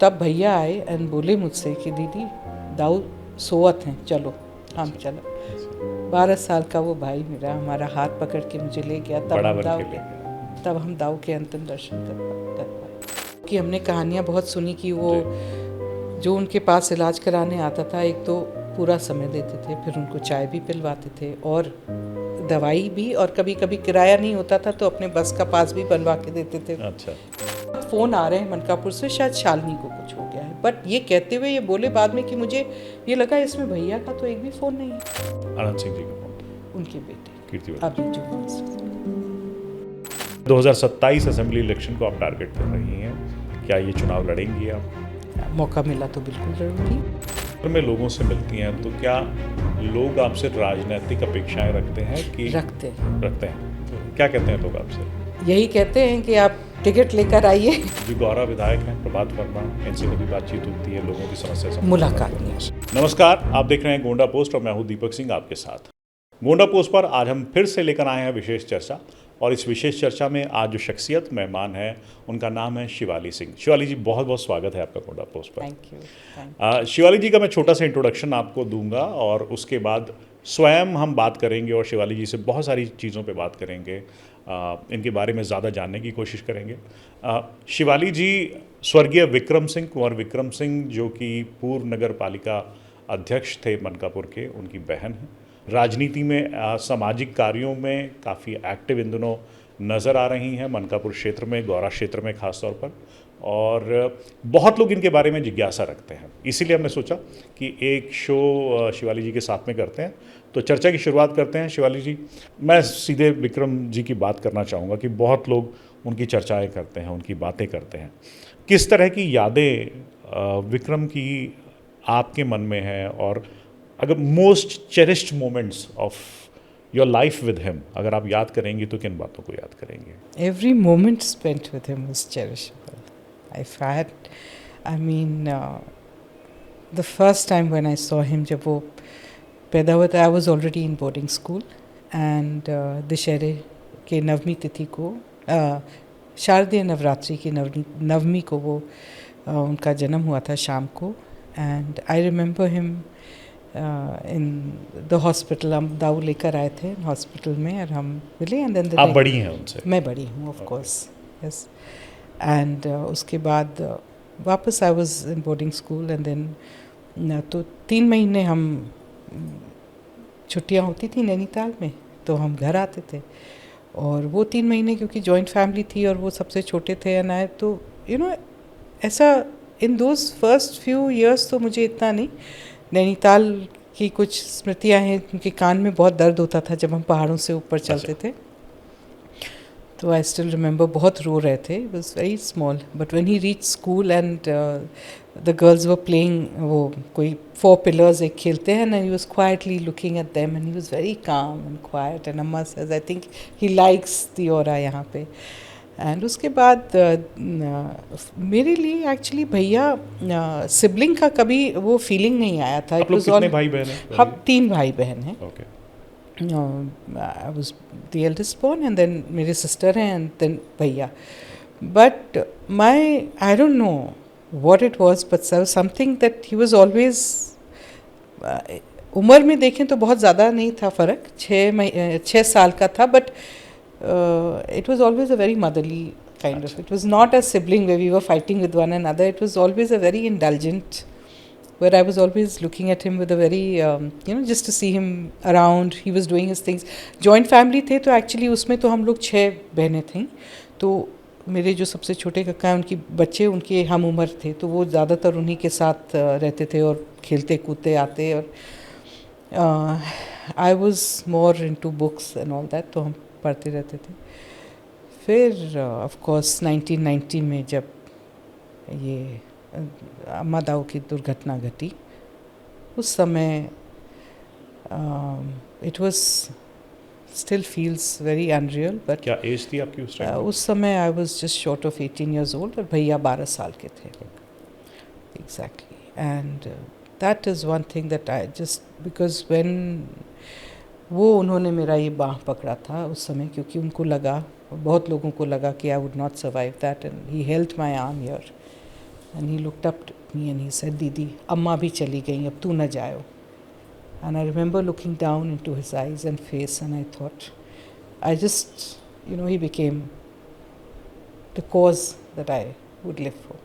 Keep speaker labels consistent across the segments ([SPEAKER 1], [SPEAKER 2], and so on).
[SPEAKER 1] तब भैया आए एंड बोले मुझसे कि दीदी दाऊ सोवत हैं, चलो हम चलो। 12 साल का वो भाई मेरा हमारा हाथ पकड़ के मुझे ले गया, तब हम दाऊ के अंतिम दर्शन कर पाए। कि हमने कहानियाँ बहुत सुनी कि वो जो उनके पास इलाज कराने आता था, एक तो पूरा समय देते थे, फिर उनको चाय भी पिलवाते थे और दवाई भी, और कभी कभी किराया नहीं होता था तो अपने बस का पास भी बनवा के देते थे।
[SPEAKER 2] अच्छा।
[SPEAKER 1] फ़ोन आ रहे हैं मनकापुर से, शायद शालिनी को कुछ हो गया है, बट ये कहते हुए ये बोले बाद में कि मुझे ये लगा इसमें भैया का तो एक भी फ़ोन नहीं है।
[SPEAKER 2] आनंद सिंह जी का फ़ोन,
[SPEAKER 1] उनके बेटे
[SPEAKER 2] कीर्तिवर्धन
[SPEAKER 1] अभी जो
[SPEAKER 2] 2027 असेंबली इलेक्शन को आप टारगेट कर रही हैं, क्या ये चुनाव लड़ेंगी आप?
[SPEAKER 1] मौका मिला तो बिल्कुल लड़ूंगी।
[SPEAKER 2] अगर में लोगों से मिलती हैं तो क्या लोग आपसे राजनीतिक अपेक्षाएं रखते हैं कि
[SPEAKER 1] रखते हैं।
[SPEAKER 2] तो क्या कहते हैं लोग आपसे?
[SPEAKER 1] यही कहते हैं कि आप टिकट लेकर आइए।
[SPEAKER 2] जी, गौरव विधायक हैं, प्रभात वर्मा, इनसे कभी बातचीत होती है, लोगों की समस्या से
[SPEAKER 1] मुलाकात नहीं।
[SPEAKER 2] नमस्कार, आप देख रहे हैं गोंडा पोस्ट और मैं हूं दीपक सिंह आपके साथ। गोंडा पोस्ट पर आज हम फिर से लेकर आए हैं विशेष चर्चा, और इस विशेष चर्चा में आज जो शख्सियत मेहमान है उनका नाम है शिवाली सिंह। शिवाली जी, बहुत बहुत स्वागत है आपका गोंडा पोस्ट पर।
[SPEAKER 1] Thank you.
[SPEAKER 2] शिवाली जी का मैं छोटा सा इंट्रोडक्शन आपको दूंगा और उसके बाद स्वयं हम बात करेंगे और शिवाली जी से बहुत सारी चीज़ों पे बात करेंगे, इनके बारे में ज़्यादा जानने की कोशिश करेंगे। शिवाली जी स्वर्गीय विक्रम सिंह, कुंवर विक्रम सिंह, जो कि पूर्व नगर पालिका अध्यक्ष थे मनकापुर के, उनकी बहन हैं। राजनीति में सामाजिक कार्यों में काफ़ी एक्टिव इन दिनों नज़र आ रही हैं, मनकापुर क्षेत्र में, गौरा क्षेत्र में ख़ास तौर पर, और बहुत लोग इनके बारे में जिज्ञासा रखते हैं। इसीलिए हमने सोचा कि एक शो शिवाली जी के साथ में करते हैं। तो चर्चा की शुरुआत करते हैं। शिवाली जी, मैं सीधे विक्रम जी की बात करना चाहूँगा कि बहुत लोग उनकी चर्चाएँ करते हैं, उनकी बातें करते हैं। किस तरह की यादें विक्रम की आपके मन में हैं, और अगर most cherished moments of your life with him अगर आप याद करेंगी तो किन बातों को याद करेंगे?
[SPEAKER 1] Every moment spent with him was cherishable. If I had, I mean, the first time when I saw him, जब वो पैदा हुआ था, I was already in boarding school, and दशहरे के नवमी तिथि को, शारदीय नवरात्रि की नवमी को वो उनका जन्म हुआ था शाम को, and I remember him in the hospital. हम दाऊ लेकर आए थे हॉस्पिटल में और हम मिले, एंड देन
[SPEAKER 2] आप बड़ी हैं उनसे?
[SPEAKER 1] मैं बड़ी हूँ, ऑफ कोर्स, यस। एंड उसके बाद वापस I was in boarding school, and then तो 3 महीने हम छुट्टियाँ होती थी नैनीताल में, तो हम घर आते थे, और वो 3 महीने क्योंकि जॉइंट फैमिली थी और वो सबसे छोटे थे एंड आए, तो ऐसा in those first few years तो मुझे इतना नहीं। नैनीताल की कुछ स्मृतियाँ हैं, उनके कान में बहुत दर्द होता था जब हम पहाड़ों से ऊपर चलते थे, तो आई स्टिल रिमेंबर बहुत रो रहे थे। It was very small, but when he reach school and the girls were playing, वो कोई 4 पिलर्स एक खेलते हैं ना, he was quietly looking at them and he was very calm and quiet, and अम्मा says I think he likes the aura यहाँ पे। And उसके बाद मेरे लिए एक्चुअली भैया सिबलिंग का कभी वो फीलिंग नहीं आया था।
[SPEAKER 2] आप लोग कितने भाई बहन हैं?
[SPEAKER 1] हम 3 भाई बहन हैं।
[SPEAKER 2] Okay.
[SPEAKER 1] I was the eldest born, and then मेरे सिस्टर हैं, एंड देन भैया। But I don't know what it was, but something that he was always, उम्र में देखें तो बहुत ज़्यादा नहीं था फ़र्क, 6 साल का था, but it was always a very motherly kind of. It was not a sibling where we were fighting with one another. It was always a very indulgent, where I was always looking at him with a very, just to see him around. He was doing his things. Joint family थे, तो actually उसमें तो हम लोग 6 बहनें थीं, तो मेरे जो सबसे छोटे काका हैं उनकी बच्चे उनके हम उम्र थे, तो वो ज़्यादातर उन्हीं के साथ रहते थे और खेलते कूदते आते, और I was more into books and all that, तो हम पढ़ते रहते थे। फिर ऑफ कोर्स 1990 में जब ये अम्मा दाऊ की दुर्घटना घटी, उस समय it was still feels very unreal. But
[SPEAKER 2] क्या एज थी आपकी उस टाइम?
[SPEAKER 1] उस समय I was just short of 18 years old, और भैया 12 साल के थे। Exactly, and that is one thing that I just, because when वो उन्होंने मेरा ये बाँह पकड़ा था उस समय, क्योंकि उनको लगा, बहुत लोगों को लगा कि I would not survive that, and he held my arm here, And he looked up to me and he said, Didi, Amma bhi chali gayi, ab tu na jayo. And I remember looking down into his eyes and face, and I thought, I just, he became the cause that I would live for.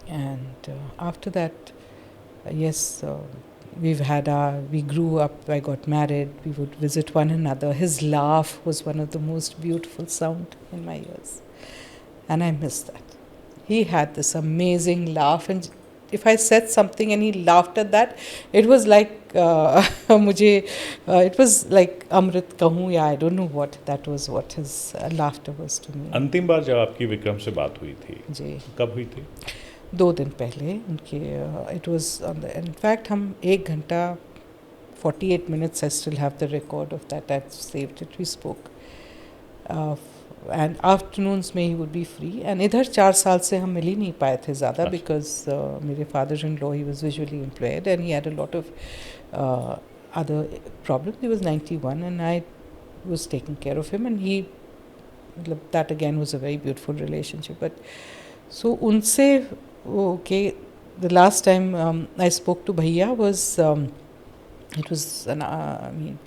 [SPEAKER 1] And after that, yes, we grew up, I got married, we would visit one another. His laugh was one of the most beautiful sound in my ears. And I miss that. He had this amazing laugh, and if I said something and he laughed at that, it was like it was like Amrit kahun, I don't know what that was, what his laughter was to me.
[SPEAKER 2] अंतिम बार जब आपकी विक्रम से बात हुई थी
[SPEAKER 1] जी,
[SPEAKER 2] कब हुई थी?
[SPEAKER 1] 2 दिन पहले उनके it was on the, in fact हम 1 घंटा 48 minutes, I still have the record of that, I've saved it, we spoke. And afternoons में he would be free. And इधर 4 साल से हम मिल ही नहीं पाए थे ज़्यादा, बिकॉज मेरे father in law, he was visually impaired and he had a lot of other problem. He was 91 and I was taking care of him, and he, मतलब that again was a very beautiful relationship. But so उनसे okay, the last time I spoke to भैया was, it was I mean,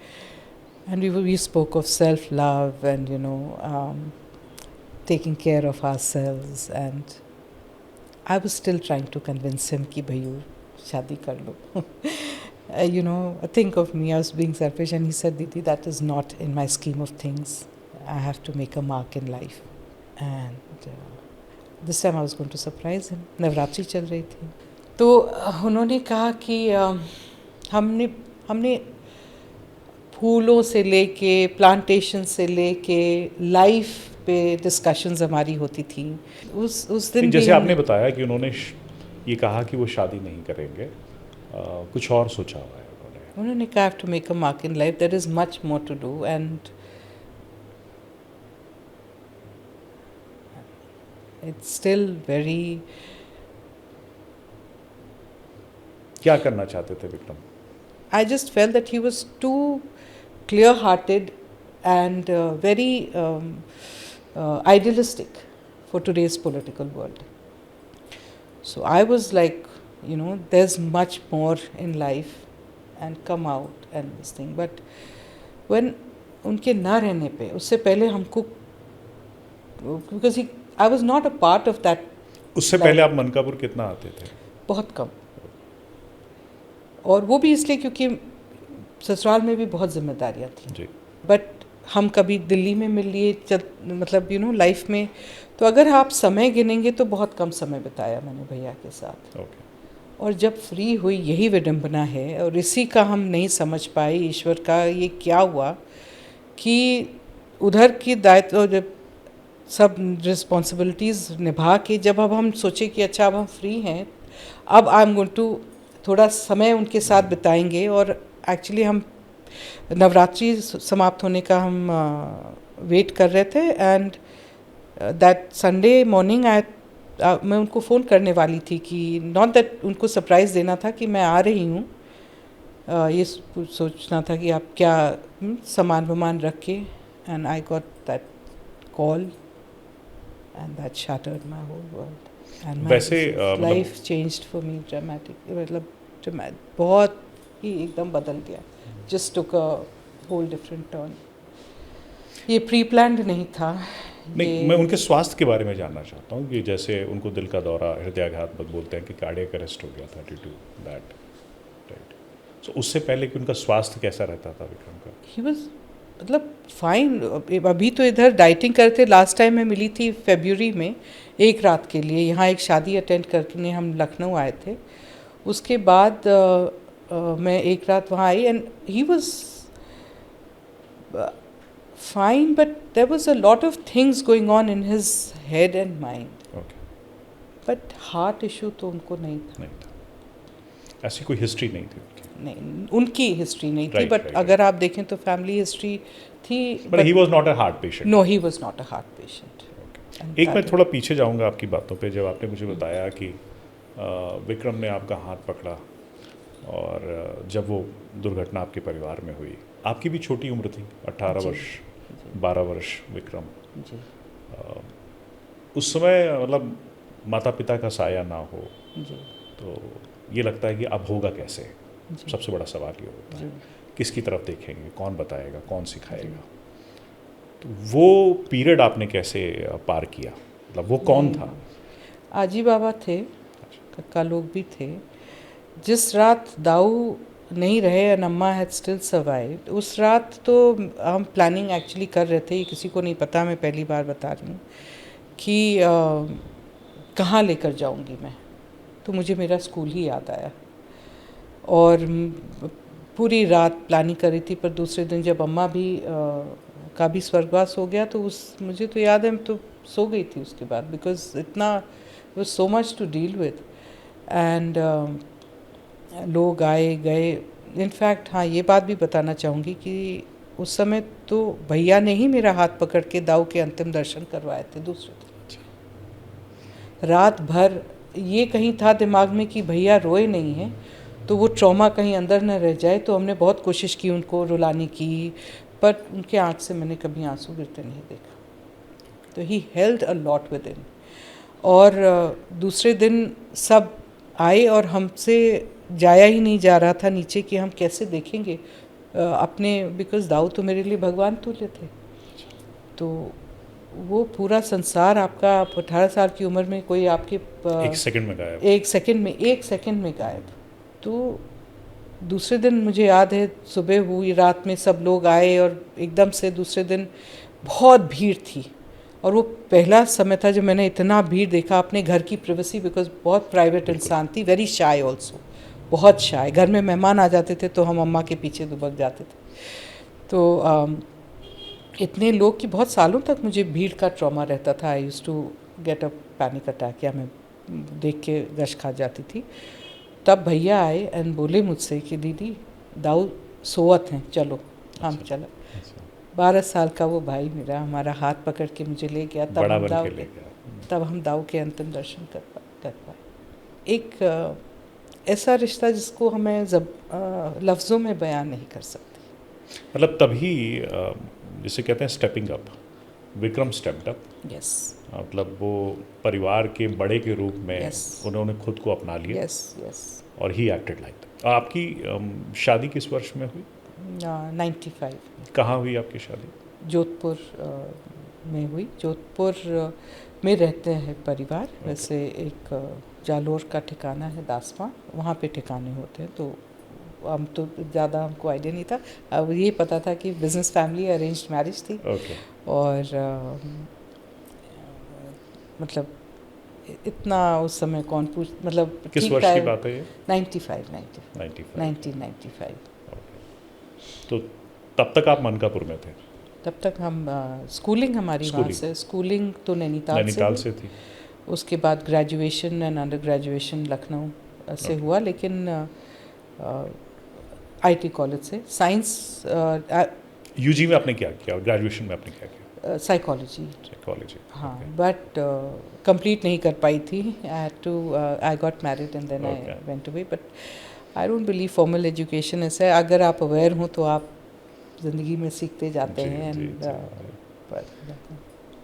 [SPEAKER 1] and we spoke of self-love and taking care of ourselves, and I was still trying to convince him कि भैया शादी कर लो. Think of me, I was being selfish, and he said, Didi, that is not in my scheme of things. I have to make a mark in life. And this time I was going to surprise him. Navratri चल रही थी, तो उन्होंने कहा कि हमने फूलों से लेके, प्लांटेशन से लेके, लाइफ पे डिस्कशंस हमारी होती थी. उस दिन
[SPEAKER 2] जैसे आपने बताया कि उन्होंने ये कहा कि वो शादी नहीं करेंगे, कुछ और सोचा हुआ है
[SPEAKER 1] उन्होंने कहा, to make a mark in life, there is much more to do, and it's still very.
[SPEAKER 2] क्या करना चाहते थे Vikram?
[SPEAKER 1] I just felt that he was too clear-hearted and very idealistic for today's political world. So I was like, there's much more in life, and come out and this thing. But when उनके ना रहने पे, उससे पहले हमको, because I was not a part of that.
[SPEAKER 2] उससे पहले आप मनकापुर कितना आते थे?
[SPEAKER 1] बहुत कम, और वो भी इसलिए क्योंकि ससुराल में भी बहुत जिम्मेदारियाँ थी
[SPEAKER 2] जी.
[SPEAKER 1] बट हम कभी दिल्ली में मिल लिए, मतलब लाइफ में, तो अगर आप समय गिनेंगे तो बहुत कम समय बिताया मैंने भैया के साथ. और जब फ्री हुई, यही विडम्बना है, और इसी का हम नहीं समझ पाए ईश्वर का ये क्या हुआ कि उधर की दायित्व, जब सब रिस्पॉन्सिबिलिटीज़ निभा के, जब अब हम सोचे कि अच्छा अब हम फ्री हैं, अब आई एम गोइंग टू थोड़ा समय उनके साथ बिताएंगे. और एक्चुअली हम नवरात्रि समाप्त होने का हम वेट कर रहे थे, एंड दैट संडे मॉर्निंग मैं उनको फ़ोन करने वाली थी कि नॉट दैट उनको सरप्राइज़ देना था कि मैं आ रही हूँ, ये सोचना था कि आप क्या सामान वामान रख के, and I got that call and that shattered my whole world.
[SPEAKER 2] वैसे
[SPEAKER 1] life changed for me dramatic, मतलब बहुत ही एकदम बदल गया. Just took a whole different turn. ये प्री प्लान्ड नहीं था.
[SPEAKER 2] नहीं, मैं उनके स्वास्थ्य के बारे में जानना चाहता हूँ कि जैसे उनको दिल का दौरा, हृदयाघात बोलते हैं कि कार्डियक अरेस्ट हो गया था ड्यू टू दैट, राइट? सो उससे पहले कि उनका स्वास्थ्य कैसा रहता था विक्रम का?
[SPEAKER 1] ही वाज, मतलब फाइन. अभी तो इधर डाइटिंग करते. लास्ट टाइम मैं मिली थी फरवरी में, 1 रात के लिए. यहाँ एक शादी अटेंड करने हम लखनऊ आए थे. उसके बाद मैं 1 रात वहाँ आई, and he was fine, but there was a lot of things going on in his head and mind. But heart issue तो उनको नहीं था.
[SPEAKER 2] ऐसी कोई हिस्ट्री नहीं थी उनकी?
[SPEAKER 1] नहीं, उनकी हिस्ट्री नहीं थी. बट अगर आप देखें तो फैमिली हिस्ट्री थी.
[SPEAKER 2] But he was not a heart patient?
[SPEAKER 1] No, he was not a heart patient.
[SPEAKER 2] एक मैं थोड़ा पीछे जाऊंगा आपकी बातों पे, जब आपने मुझे बताया कि विक्रम ने आपका हाथ पकड़ा, और जब वो दुर्घटना आपके परिवार में हुई, आपकी भी छोटी उम्र थी, 18 वर्ष, 12 वर्ष विक्रम. उस समय मतलब माता पिता का साया ना हो
[SPEAKER 1] जी
[SPEAKER 2] तो ये लगता है कि अब होगा कैसे।
[SPEAKER 1] जी
[SPEAKER 2] सबसे बड़ा सवाल ये होता
[SPEAKER 1] जी
[SPEAKER 2] है किसकी तरफ देखेंगे, कौन बताएगा, कौन सिखाएगा। तो वो पीरियड आपने कैसे पार किया, मतलब वो कौन था?
[SPEAKER 1] आजी बाबा थे, कक्का लोग भी थे। जिस रात दाऊ नहीं रहे एंड अम्मा हैड स्टिल सर्वाइव्ड, उस रात तो हम प्लानिंग एक्चुअली कर रहे थे, ये किसी को नहीं पता, मैं पहली बार बता रही हूँ कि कहाँ लेकर जाऊँगी मैं। तो मुझे मेरा स्कूल ही याद आया और पूरी रात प्लानिंग करी थी। पर दूसरे दिन जब अम्मा भी का भी स्वर्गवास हो गया तो उस मुझे तो याद है मैं तो सो गई थी उसके बाद, बिकॉज इतना was so much to deal with and लोग आए गए। इनफैक्ट हाँ, ये बात भी बताना चाहूँगी कि उस समय तो भैया ने ही मेरा हाथ पकड़ के दाऊ के अंतिम दर्शन करवाए थे दूसरे दिन। रात भर ये कहीं था दिमाग में कि भैया रोए नहीं हैं तो वो ट्रॉमा कहीं अंदर न रह जाए, तो हमने बहुत कोशिश की उनको रुलाने की, पर उनके आँख से मैंने कभी आंसू गिरते नहीं देखा। तो he held a lot with in. और दूसरे दिन सब आए और हमसे जाया ही नहीं जा रहा था नीचे कि हम कैसे देखेंगे अपने, बिकॉज दाऊ तो मेरे लिए भगवान तुल्य थे। तो वो पूरा संसार आपका, आप 18 साल की उम्र में कोई आपके
[SPEAKER 2] एक सेकंड में गायब।
[SPEAKER 1] एक सेकंड में गायब। तो दूसरे दिन मुझे याद है सुबह हुई, रात में सब लोग आए और एकदम से दूसरे दिन बहुत भीड़ थी। और वो पहला समय था जब मैंने इतना भीड़ देखा अपने घर की प्राइवेसी, बिकॉज बहुत प्राइवेट इंसान थी, वेरी शाय ऑल्सो, बहुत शाय। घर में मेहमान आ जाते थे तो हम अम्मा के पीछे दुबक जाते थे। तो इतने लोग कि बहुत सालों तक मुझे भीड़ का ट्रॉमा रहता था। I used to get a panic attack, या मैं देख के गश खा जाती थी। तब भैया आए एंड बोले मुझसे कि दीदी दाऊ सोवत हैं, चलो हम चला। 12 साल का वो भाई मेरा हमारा हाथ पकड़ के मुझे ले गया, तब हम दाऊ के अंतिम दर्शन कर पाए। एक ऐसा रिश्ता जिसको हमें लफ्ज़ों में बयान नहीं कर सकते।
[SPEAKER 2] मतलब तभी जिसे कहते हैं stepping up, Vikram stepped up.
[SPEAKER 1] Yes,
[SPEAKER 2] मतलब वो परिवार के बड़े के रूप में
[SPEAKER 1] Yes.
[SPEAKER 2] उन्होंने खुद को अपना लिया।
[SPEAKER 1] Yes yes.
[SPEAKER 2] और ही एक्टेड लाइक दैट। आपकी शादी किस वर्ष में हुई?
[SPEAKER 1] 95।
[SPEAKER 2] कहाँ हुई आपकी शादी?
[SPEAKER 1] जोधपुर में हुई। जोधपुर में रहते हैं परिवार। वैसे एक जालोर का ठिकाना है दासपा, वहाँ पे ठिकाने होते हैं। तो हम तो ज़्यादा हमको आइडिया नहीं था, अब ये पता था कि बिजनेस फैमिली अरेंज्ड मैरिज थी।
[SPEAKER 2] ओके।
[SPEAKER 1] और मतलब इतना उस समय कौन पूछ, मतलब
[SPEAKER 2] किस
[SPEAKER 1] ठीक
[SPEAKER 2] वर्ष
[SPEAKER 1] था।
[SPEAKER 2] की बात है ये?
[SPEAKER 1] 95
[SPEAKER 2] 1995।
[SPEAKER 1] 1995।
[SPEAKER 2] तो तब तक आप मनकापुर में थे?
[SPEAKER 1] तब तक हम स्कूलिंग हमारी वहाँ से, स्कूलिंग तो नैनीताल
[SPEAKER 2] से थी।
[SPEAKER 1] उसके बाद graduation and under graduation Lucknow से हुआ, लेकिन आईटी कॉलेज से साइंस।
[SPEAKER 2] यूजी में आपने क्या किया और ग्रेजुएशन में आपने क्या किया?
[SPEAKER 1] साइकोलॉजी। हाँ, बट कंप्लीट नहीं कर पाई थी। I got married and then I went away. But I don't believe formal education ऐसा है, अगर आप अवेयर हो तो आप ज़िंदगी में सीखते जाते हैं।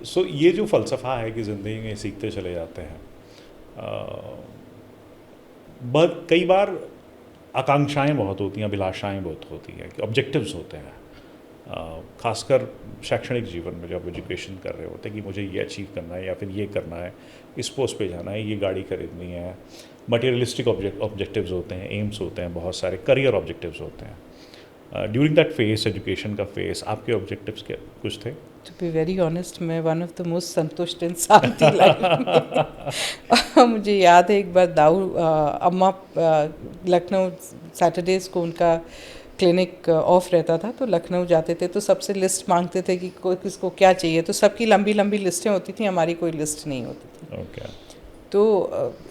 [SPEAKER 2] सो ये जो फ़लसफ़ा है कि ज़िंदगी में सीखते चले जाते हैं, कई बार आकांक्षाएं बहुत होती हैं, अभिलाषाएं बहुत होती हैं, ऑब्जेक्टिव्स होते हैं। खासकर शैक्षणिक जीवन में जब एजुकेशन कर रहे होते हैं कि मुझे ये अचीव करना है या फिर ये करना है, इस पोस्ट पे जाना है, ये गाड़ी खरीदनी है। मटेरियलिस्टिक ऑब्जेक्टिव्स होते हैं, एम्स होते हैं, बहुत सारे करियर ऑब्जेक्टिव्स होते हैं। ड्यूरिंग दैट फेस, एजुकेशन का फेस, आपके ऑब्जेक्टिव्स क्या कुछ थे?
[SPEAKER 1] टू बी वेरी ऑनेस्ट, मैं वन ऑफ द मोस्ट संतुष्ट इंसान थी लाइफ में। मुझे याद है एक बार दाऊ अम्मा लखनऊ सैटरडेज को उनका क्लिनिक ऑफ रहता था, तो लखनऊ जाते थे तो सबसे लिस्ट मांगते थे कि कोई किसको क्या चाहिए। तो सबकी लंबी लंबी लिस्टें होती थी, हमारी कोई लिस्ट नहीं होती थी।
[SPEAKER 2] Okay.
[SPEAKER 1] तो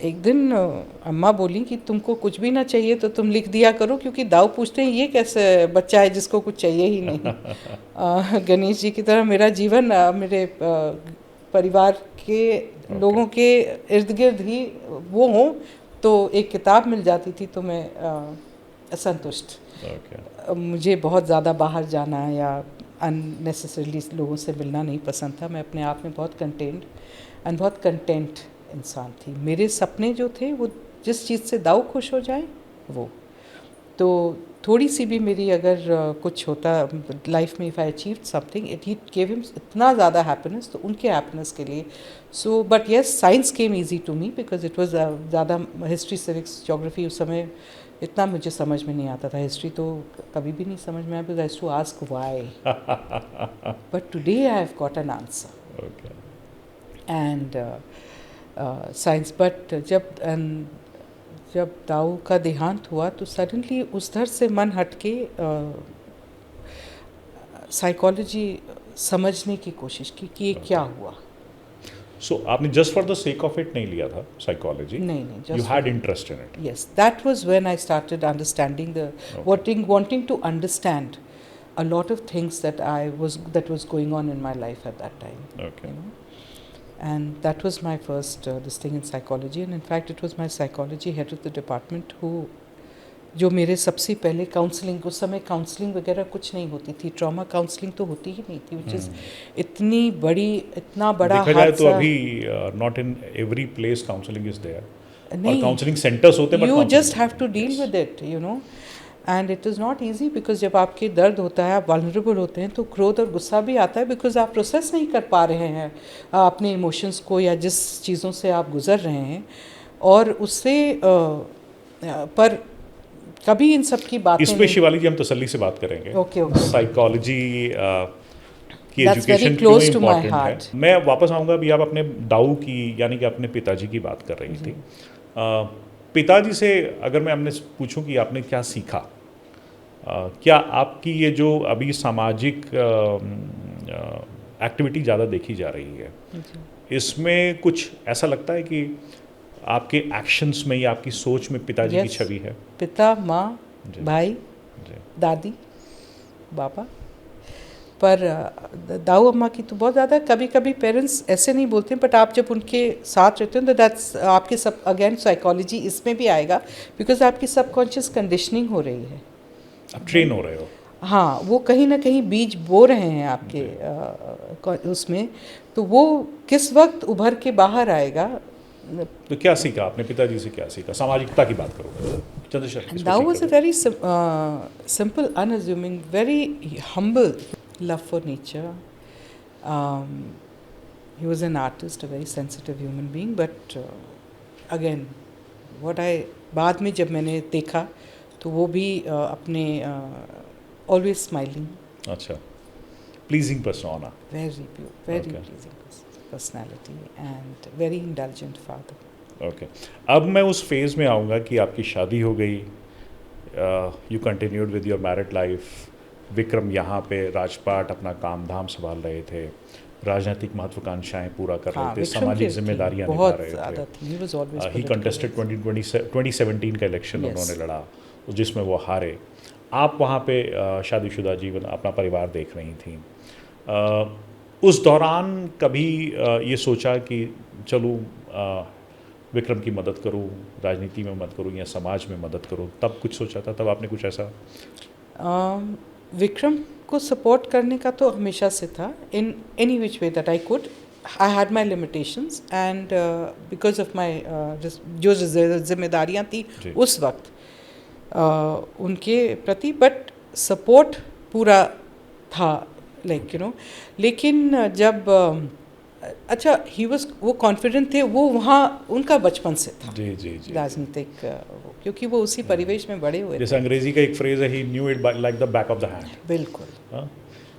[SPEAKER 1] एक दिन अम्मा बोली कि तुमको कुछ भी ना चाहिए तो तुम लिख दिया करो, क्योंकि दाऊ पूछते हैं ये कैसे बच्चा है जिसको कुछ चाहिए ही नहीं। गणेश जी की तरह मेरा जीवन मेरे परिवार के लोगों के इर्द गिर्द ही वो हों, तो एक किताब मिल जाती थी तो मैं संतुष्ट। मुझे बहुत ज़्यादा बाहर जाना या अननेसेसरीली लोगों से मिलना नहीं पसंद था। मैं अपने आप में बहुत कंटेंट एंड बहुत कंटेंट इंसान थी. मेरे सपने जो थे वो जिस चीज़ से दाऊ खुश हो जाए वो. तो थोड़ी सी भी मेरी अगर कुछ होता लाइफ में, if I achieve something, it he gave him इतना ज़्यादा हैप्पीनेस, तो उनके हैप्पीनेस के लिए. So but yes, science came easy to me because it was ज़्यादा हिस्ट्री, सिविक्स, ज्योग्राफी उस समय इतना मुझे समझ में नहीं आता था. हिस्ट्री तो कभी भी नहीं समझ में आया, because I used to ask why. But today I have got an answer. And science. But जब दाऊ का देहांत हुआ तो सडनली उधर से मन हट के साइकोलॉजी समझने की कोशिश की कि ये क्या हुआ.
[SPEAKER 2] सो आपने just for the sake of it नहीं लिया था साइकोलॉजी?
[SPEAKER 1] नहीं,
[SPEAKER 2] you had interest in it?
[SPEAKER 1] Yes, that was when I started understanding wanting to understand a lot of things that was going on in my life at that time.
[SPEAKER 2] Okay.
[SPEAKER 1] You know? And that was my first this thing in psychology, and in fact it was my psychology head of the department who जो मेरे सबसे पहले counselling, उस समय counselling वगैरह कुछ नहीं होती थी, ट्रॉमा काउंसलिंग तो होती ही नहीं थी, विच इज़ इतना बड़ा
[SPEAKER 2] देखा जाए तो अभी not in every place counselling is there.
[SPEAKER 1] नहीं,
[SPEAKER 2] काउंसलिंग सेंटर्स होते हैं,
[SPEAKER 1] you just have to deal with it, you know. And it is not easy because जब आपके दर्द होता है, आप वल्नरेबल होते हैं, तो क्रोध और गुस्सा भी आता है बिकॉज आप प्रोसेस नहीं कर पा रहे हैं अपने इमोशंस को या जिस चीज़ों से आप गुजर रहे हैं. और उससे पर कभी इन सब की बातें
[SPEAKER 2] इस पे शिवाली जी हम तसल्ली से बात करेंगे.
[SPEAKER 1] ओके.
[SPEAKER 2] साइकोलॉजी की
[SPEAKER 1] That's
[SPEAKER 2] एजुकेशन
[SPEAKER 1] very
[SPEAKER 2] क्यों
[SPEAKER 1] close to my
[SPEAKER 2] important
[SPEAKER 1] heart.
[SPEAKER 2] है. मैं वापस आऊँगा. अभी आप अपने दाऊ की यानी कि अपने पिताजी की बात कर रही थी. पिताजी से अगर मैं आपने पूछूं कि आपने क्या सीखा, क्या आपकी ये जो अभी सामाजिक एक्टिविटी ज़्यादा देखी जा रही है, इसमें कुछ ऐसा लगता है कि आपके एक्शंस में या आपकी सोच में पिताजी की छवि है?
[SPEAKER 1] पिता, माँ, भाई, दादी, बाबा. पर दाऊ अम्मा की तो बहुत ज़्यादा. कभी कभी पेरेंट्स ऐसे नहीं बोलते, बट आप जब उनके साथ रहते हो तो दैट्स आपके सब, अगेन साइकोलॉजी इसमें भी आएगा बिकॉज आपकी सबकॉन्शियस कंडीशनिंग हो रही है,
[SPEAKER 2] आप ट्रेन हो रहे हो.
[SPEAKER 1] हाँ, वो कहीं ना कहीं बीज बो रहे हैं आपके उसमें. तो वो किस वक्त उभर के बाहर आएगा.
[SPEAKER 2] तो क्या सीखा आपने पिताजी से? क्या सीखा? सामाजिकता की बात करो. Chandrashekhar.
[SPEAKER 1] That was a very simple, unassuming, very humble love for nature. He was an artist, a very sensitive human being. But again, बाद में जब मैंने देखा तो वो भी अपने always smiling.
[SPEAKER 2] अच्छा. Pleasing persona.
[SPEAKER 1] Very pleasing personality and very indulgent father.
[SPEAKER 2] Okay. अब मैं उस फेज़ में आऊँगा कि आपकी शादी हो गई, you continued with your married life. Vikram यहाँ पे राजपाट अपना काम धाम संभाल रहे थे, राजनीतिक महत्वाकांक्षाएं पूरा कर रहे थे, सामाजिक जिम्मेदारियां निभा रहे थे. ही कंटेस्टेड 2017 का इलेक्शन उन्होंने लड़ा जिसमें वो हारे. आप वहाँ पे शादीशुदा जीवन, अपना परिवार देख रही थी. उस दौरान कभी ये सोचा कि चलूँ विक्रम की मदद करूँ, राजनीति में मदद करूँ या समाज में मदद करूँ? तब कुछ सोचा था? तब आपने कुछ ऐसा?
[SPEAKER 1] विक्रम को सपोर्ट करने का तो हमेशा से था, in any which way that I could. I had my limitations and because of my जो जिम्मेदारियाँ थी उस वक्त उनके प्रति, बट सपोर्ट पूरा था, लाइक यू नो. लेकिन जब अच्छा, वो कॉन्फिडेंट थे, वो वहाँ उनका बचपन से था. जी. राजनीतिक, क्योंकि वो उसी परिवेश में बड़े हुए.
[SPEAKER 2] जैसे अंग्रेजी का एक फ्रेज है, he knew it like the back of the hand.
[SPEAKER 1] बिल्कुल.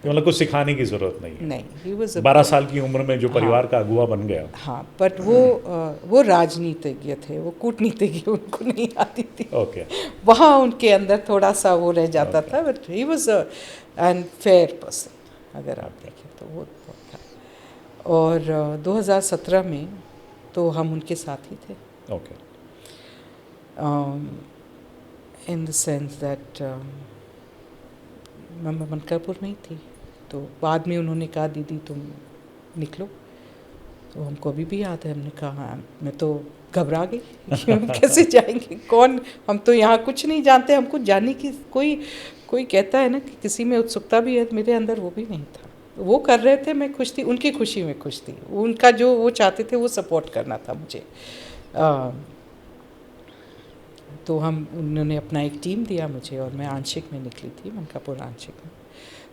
[SPEAKER 2] मतलब कुछ सिखाने की जरूरत नहीं.
[SPEAKER 1] ही वाज
[SPEAKER 2] 12 साल की उम्र में जो परिवार का अगुवा बन गया. हाँ,
[SPEAKER 1] बट वो राजनीतिज्ञ थे, वो कूटनीतिज्ञ उनको नहीं आती थी.
[SPEAKER 2] ओके.
[SPEAKER 1] वहाँ उनके अंदर थोड़ा सा वो रह जाता था, but he was an fair person. अगर आप देखें तो वो था. और 2017 में तो हम उनके साथ ही थे.
[SPEAKER 2] Okay.
[SPEAKER 1] In the sense that मैं मनकापुर में ही थी, तो बाद में उन्होंने कहा दीदी तुम निकलो, तो हमको अभी भी याद है, हमने कहा मैं तो घबरा गई कि हम कैसे जाएंगे, कौन, हम तो यहाँ कुछ नहीं जानते, हमको जानने की कोई कहता है ना कि किसी में उत्सुकता भी है, मेरे अंदर वो भी नहीं था. वो कर रहे थे, मैं खुश थी, उनकी खुशी में खुश थी, उनका जो वो चाहते थे वो सपोर्ट करना था मुझे। तो उन्होंने अपना एक टीम दिया मुझे और मैं आंशिक में निकली थी, मनकापुर आंशिक में।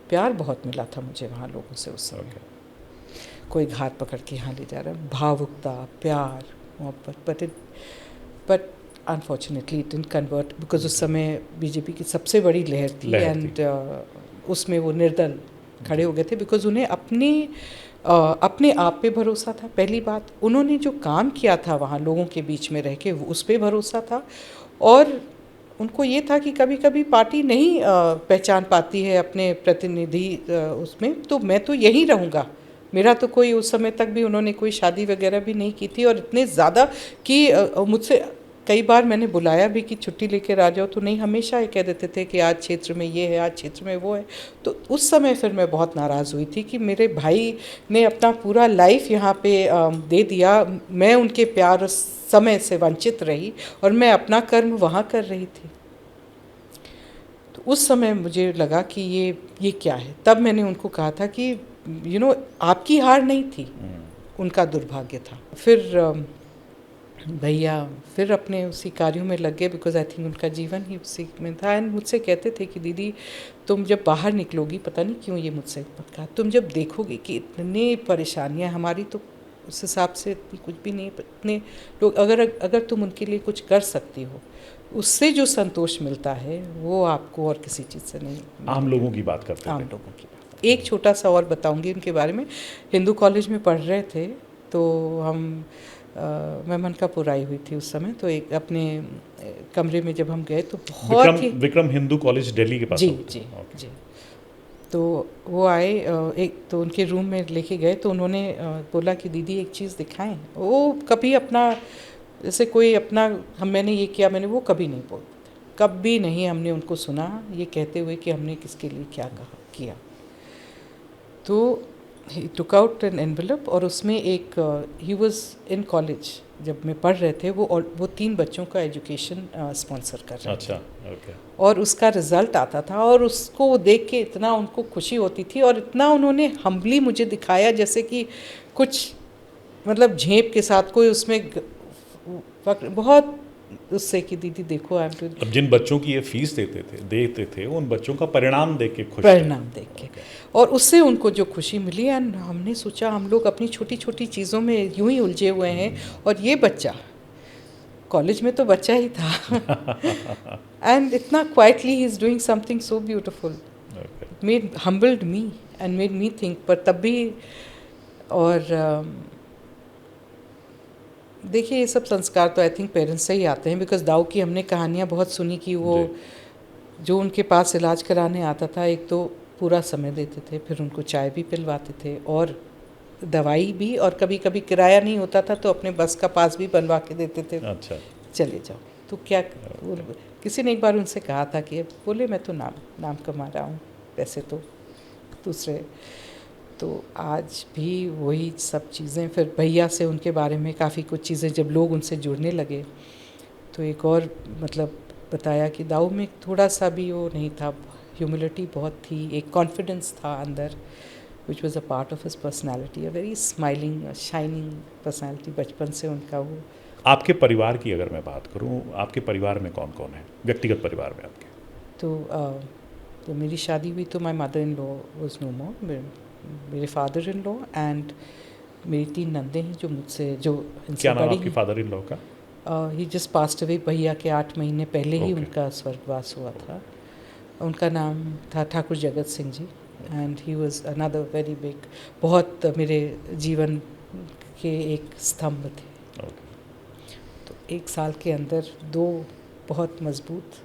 [SPEAKER 1] प्यार बहुत मिला था मुझे वहाँ लोगों से उस समय। कोई घाट पकड़ के यहाँ ले जा रहा है, भावुकता, प्यार, मोहब्बत, but unfortunately it didn't convert, because उस समय बीजेपी की सबसे बड़ी लहर थी एंड उसमें वो निर्दल खड़े हो गए थे, बिकॉज उन्हें अपने आप पे भरोसा था। पहली बात, उन्होंने जो काम किया था वहाँ लोगों के बीच में रह के, उस पर भरोसा था, और उनको ये था कि कभी कभी पार्टी नहीं पहचान पाती है अपने प्रतिनिधि उसमें, तो मैं तो यहीं रहूँगा। मेरा तो कोई उस समय तक भी उन्होंने कोई शादी वगैरह भी नहीं की थी, और इतने ज़्यादा कि मुझसे कई बार मैंने बुलाया भी कि छुट्टी लेकर आ जाओ, तो नहीं, हमेशा ये कह देते थे कि आज क्षेत्र में ये है, आज क्षेत्र में वो है। तो उस समय फिर मैं बहुत नाराज़ हुई थी कि मेरे भाई ने अपना पूरा लाइफ यहाँ पे दे दिया, मैं उनके प्यार और समय से वंचित रही, और मैं अपना कर्म वहाँ कर रही थी। तो उस समय मुझे लगा कि ये क्या है। तब मैंने उनको कहा था कि आपकी हार नहीं थी, उनका दुर्भाग्य था। फिर भैया फिर अपने उसी कार्यों में लग गए, बिकॉज आई थिंक उनका जीवन ही उसी में था। एंड मुझसे कहते थे कि दीदी तुम जब बाहर निकलोगी, पता नहीं क्यों ये मुझसे मत कहा, तुम जब देखोगी कि इतनी परेशानियां हमारी, तो उस हिसाब से कुछ भी नहीं, इतने लोग, अगर तुम उनके लिए कुछ कर सकती हो, उससे जो संतोष मिलता है वो आपको और किसी चीज़ से नहीं।
[SPEAKER 2] आम लोगों की बात करते हैं,
[SPEAKER 1] आम लोगों की बात। एक छोटा सा और बताऊंगी उनके बारे में। हिंदू कॉलेज में पढ़ रहे थे, तो मैं मनकापुर आई हुई थी उस समय, तो एक अपने कमरे में जब हम गए तो बहुत ही
[SPEAKER 2] विक्रम हिंदू कॉलेज दिल्ली के पास।
[SPEAKER 1] जी जी जी। तो वो आए, एक तो उनके रूम में लेके गए, तो उन्होंने बोला कि दीदी एक चीज़ दिखाएं। वो कभी अपना जैसे कोई अपना मैंने ये किया, मैंने वो कभी नहीं बोलते थे, कभी नहीं हमने उनको सुना ये कहते हुए कि हमने किसके लिए क्या किया। तो ही टुक आउट एन एनवेलप, और उसमें एक ही वॉज इन कॉलेज जब मैं पढ़ रहे थे, वो 3 बच्चों का एजुकेशन स्पॉन्सर कर रहे थे।
[SPEAKER 2] अच्छा, ओके।
[SPEAKER 1] और उसका रिज़ल्ट आता था, और उसको देख के इतना उनको खुशी होती थी, और इतना उन्होंने हम्बली मुझे दिखाया, जैसे कि कुछ मतलब झेप के साथ, कोई उसमें बहुत उससे कि दीदी देखो आई एम टू।
[SPEAKER 2] अब जिन बच्चों की ये फीस देते थे उन बच्चों का परिणाम देख के खुश थे।
[SPEAKER 1] परिणाम देख के, और उससे उनको जो खुशी मिली, एंड हमने सोचा हम लोग अपनी छोटी छोटी चीज़ों में यूं ही उलझे हुए हैं, और ये बच्चा कॉलेज में तो बच्चा ही था एंड इतना quietly he is doing something so beautiful, made humbled me and made me think. पर तब भी, और देखिए ये सब संस्कार तो आई थिंक पेरेंट्स से ही आते हैं, बिकॉज दाऊ की हमने कहानियाँ बहुत सुनी कि वो जो उनके पास इलाज कराने आता था, एक तो पूरा समय देते थे, फिर उनको चाय भी पिलवाते थे और दवाई भी, और कभी कभी किराया नहीं होता था तो अपने बस का पास भी बनवा के देते थे।
[SPEAKER 2] अच्छा,
[SPEAKER 1] चले जाओ। तो क्या किसी ने एक बार उनसे कहा था कि बोले मैं तो नाम कमा रहा हूँ, पैसे तो दूसरे। तो आज भी वही सब चीज़ें, फिर भैया से उनके बारे में काफ़ी कुछ चीज़ें जब लोग उनसे जुड़ने लगे, तो एक और मतलब बताया कि दाऊ में थोड़ा सा भी वो नहीं था, ह्यूमिलिटी बहुत थी, एक कॉन्फिडेंस था अंदर, which was a part of his personality, a very smiling shining personality. बचपन से उनका वो।
[SPEAKER 2] आपके परिवार की अगर मैं बात करूं, आपके परिवार में कौन कौन है, व्यक्तिगत परिवार में आपके?
[SPEAKER 1] तो मेरी शादी हुई तो my mother in law was no more, मेरे फादर इन लॉ एंड मेरी 3 नंदे हैं जो मुझसे जो
[SPEAKER 2] क्या नाम आपके फादर इन लॉ का?
[SPEAKER 1] ही जस्ट पास्ट अवे, भैया के 8 महीने पहले ही उनका स्वर्गवास हुआ था। उनका नाम था Thakur Jagat Singh ji, and he was another very big, बहुत मेरे जीवन के एक स्तंभ थे। तो 1 साल के अंदर 2 बहुत मजबूत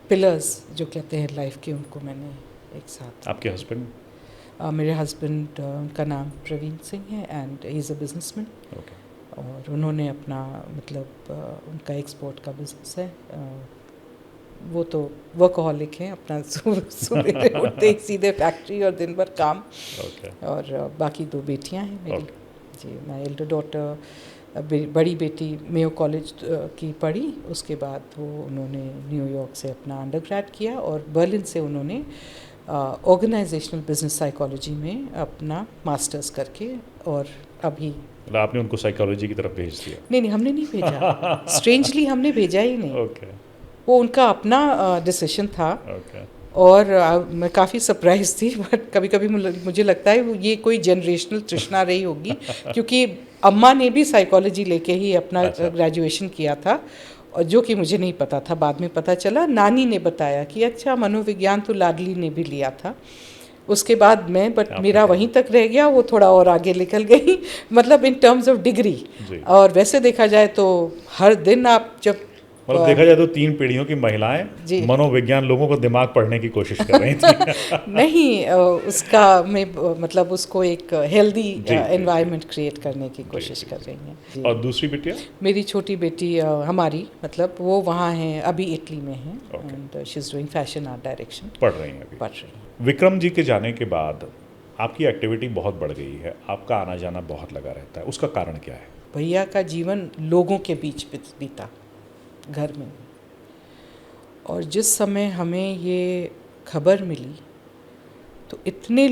[SPEAKER 1] पिलर्स जो कहते हैं लाइफ के, उनको मैंने एक साथ।
[SPEAKER 2] आपके हस्बैंड?
[SPEAKER 1] मेरे हस्बैंड का नाम प्रवीण सिंह है and he is a businessman, और उन्होंने अपना मतलब उनका एक्सपोर्ट का बिजनेस है। वो तो वर्कहॉलिक हैं, अपना सुबह उठते ही सीधे फैक्ट्री और दिन भर काम। और बाकी 2 बेटियां हैं मेरी जी। माई एल्डर डॉटर, बड़ी बेटी मेयो कॉलेज की पढ़ी, उसके बाद वो उन्होंने न्यूयॉर्क से अपना अंडरग्रेड किया, और बर्लिन से उन्होंने ऑर्गेनाइजेशनल बिजनेस साइकोलॉजी में अपना मास्टर्स करके, और अभी
[SPEAKER 2] मतलब आपने उनको साइकोलॉजी की तरफ भेज दिया?
[SPEAKER 1] नहीं, हमने नहीं भेजा। स्ट्रेंजली हमने भेजा ही नहीं।
[SPEAKER 2] ओके
[SPEAKER 1] वो उनका अपना डिसीजन था।
[SPEAKER 2] ओके।
[SPEAKER 1] और मैं काफ़ी सरप्राइज थी, बट कभी कभी मुझे लगता है ये कोई जनरेशनल तृष्णा रही होगी, क्योंकि अम्मा ने भी साइकोलॉजी लेके ही अपना
[SPEAKER 2] अच्छा।
[SPEAKER 1] ग्रेजुएशन किया था, और जो कि मुझे नहीं पता था, बाद में पता चला। नानी ने बताया कि अच्छा मनोविज्ञान तो लाडली ने भी लिया था। उसके बाद मैं, बट मेरा वहीं तक रह गया, वो थोड़ा और आगे निकल गई मतलब इन टर्म्स ऑफ डिग्री। और वैसे देखा जाए तो हर दिन आप जब
[SPEAKER 2] मतलब देखा जाए तो 3 पीढ़ियों की महिलाएं
[SPEAKER 1] जी
[SPEAKER 2] मनोविज्ञान लोगों को दिमाग पढ़ने की कोशिश कर रही थी।
[SPEAKER 1] नहीं, उसका मैं मतलब उसको एक हेल्दी
[SPEAKER 2] जी,
[SPEAKER 1] एनवायरनमेंट क्रिएट करने की कोशिश कर रही हैं जी।
[SPEAKER 2] और दूसरी बिटिया?
[SPEAKER 1] मेरी छोटी बेटी हमारी मतलब वो वहाँ है, अभी इटली में है, and she is doing fashion art direction,
[SPEAKER 2] पढ़ रही हैं अभी?
[SPEAKER 1] पढ़ रही हैं।
[SPEAKER 2] विक्रम जी के जाने के बाद आपकी एक्टिविटी बहुत बढ़ गई है, आपका आना जाना बहुत लगा रहता है, उसका कारण क्या है?
[SPEAKER 1] भैया का जीवन लोगों के बीच बीता, घर में। और जिस समय हमें ये खबर मिली तो इतने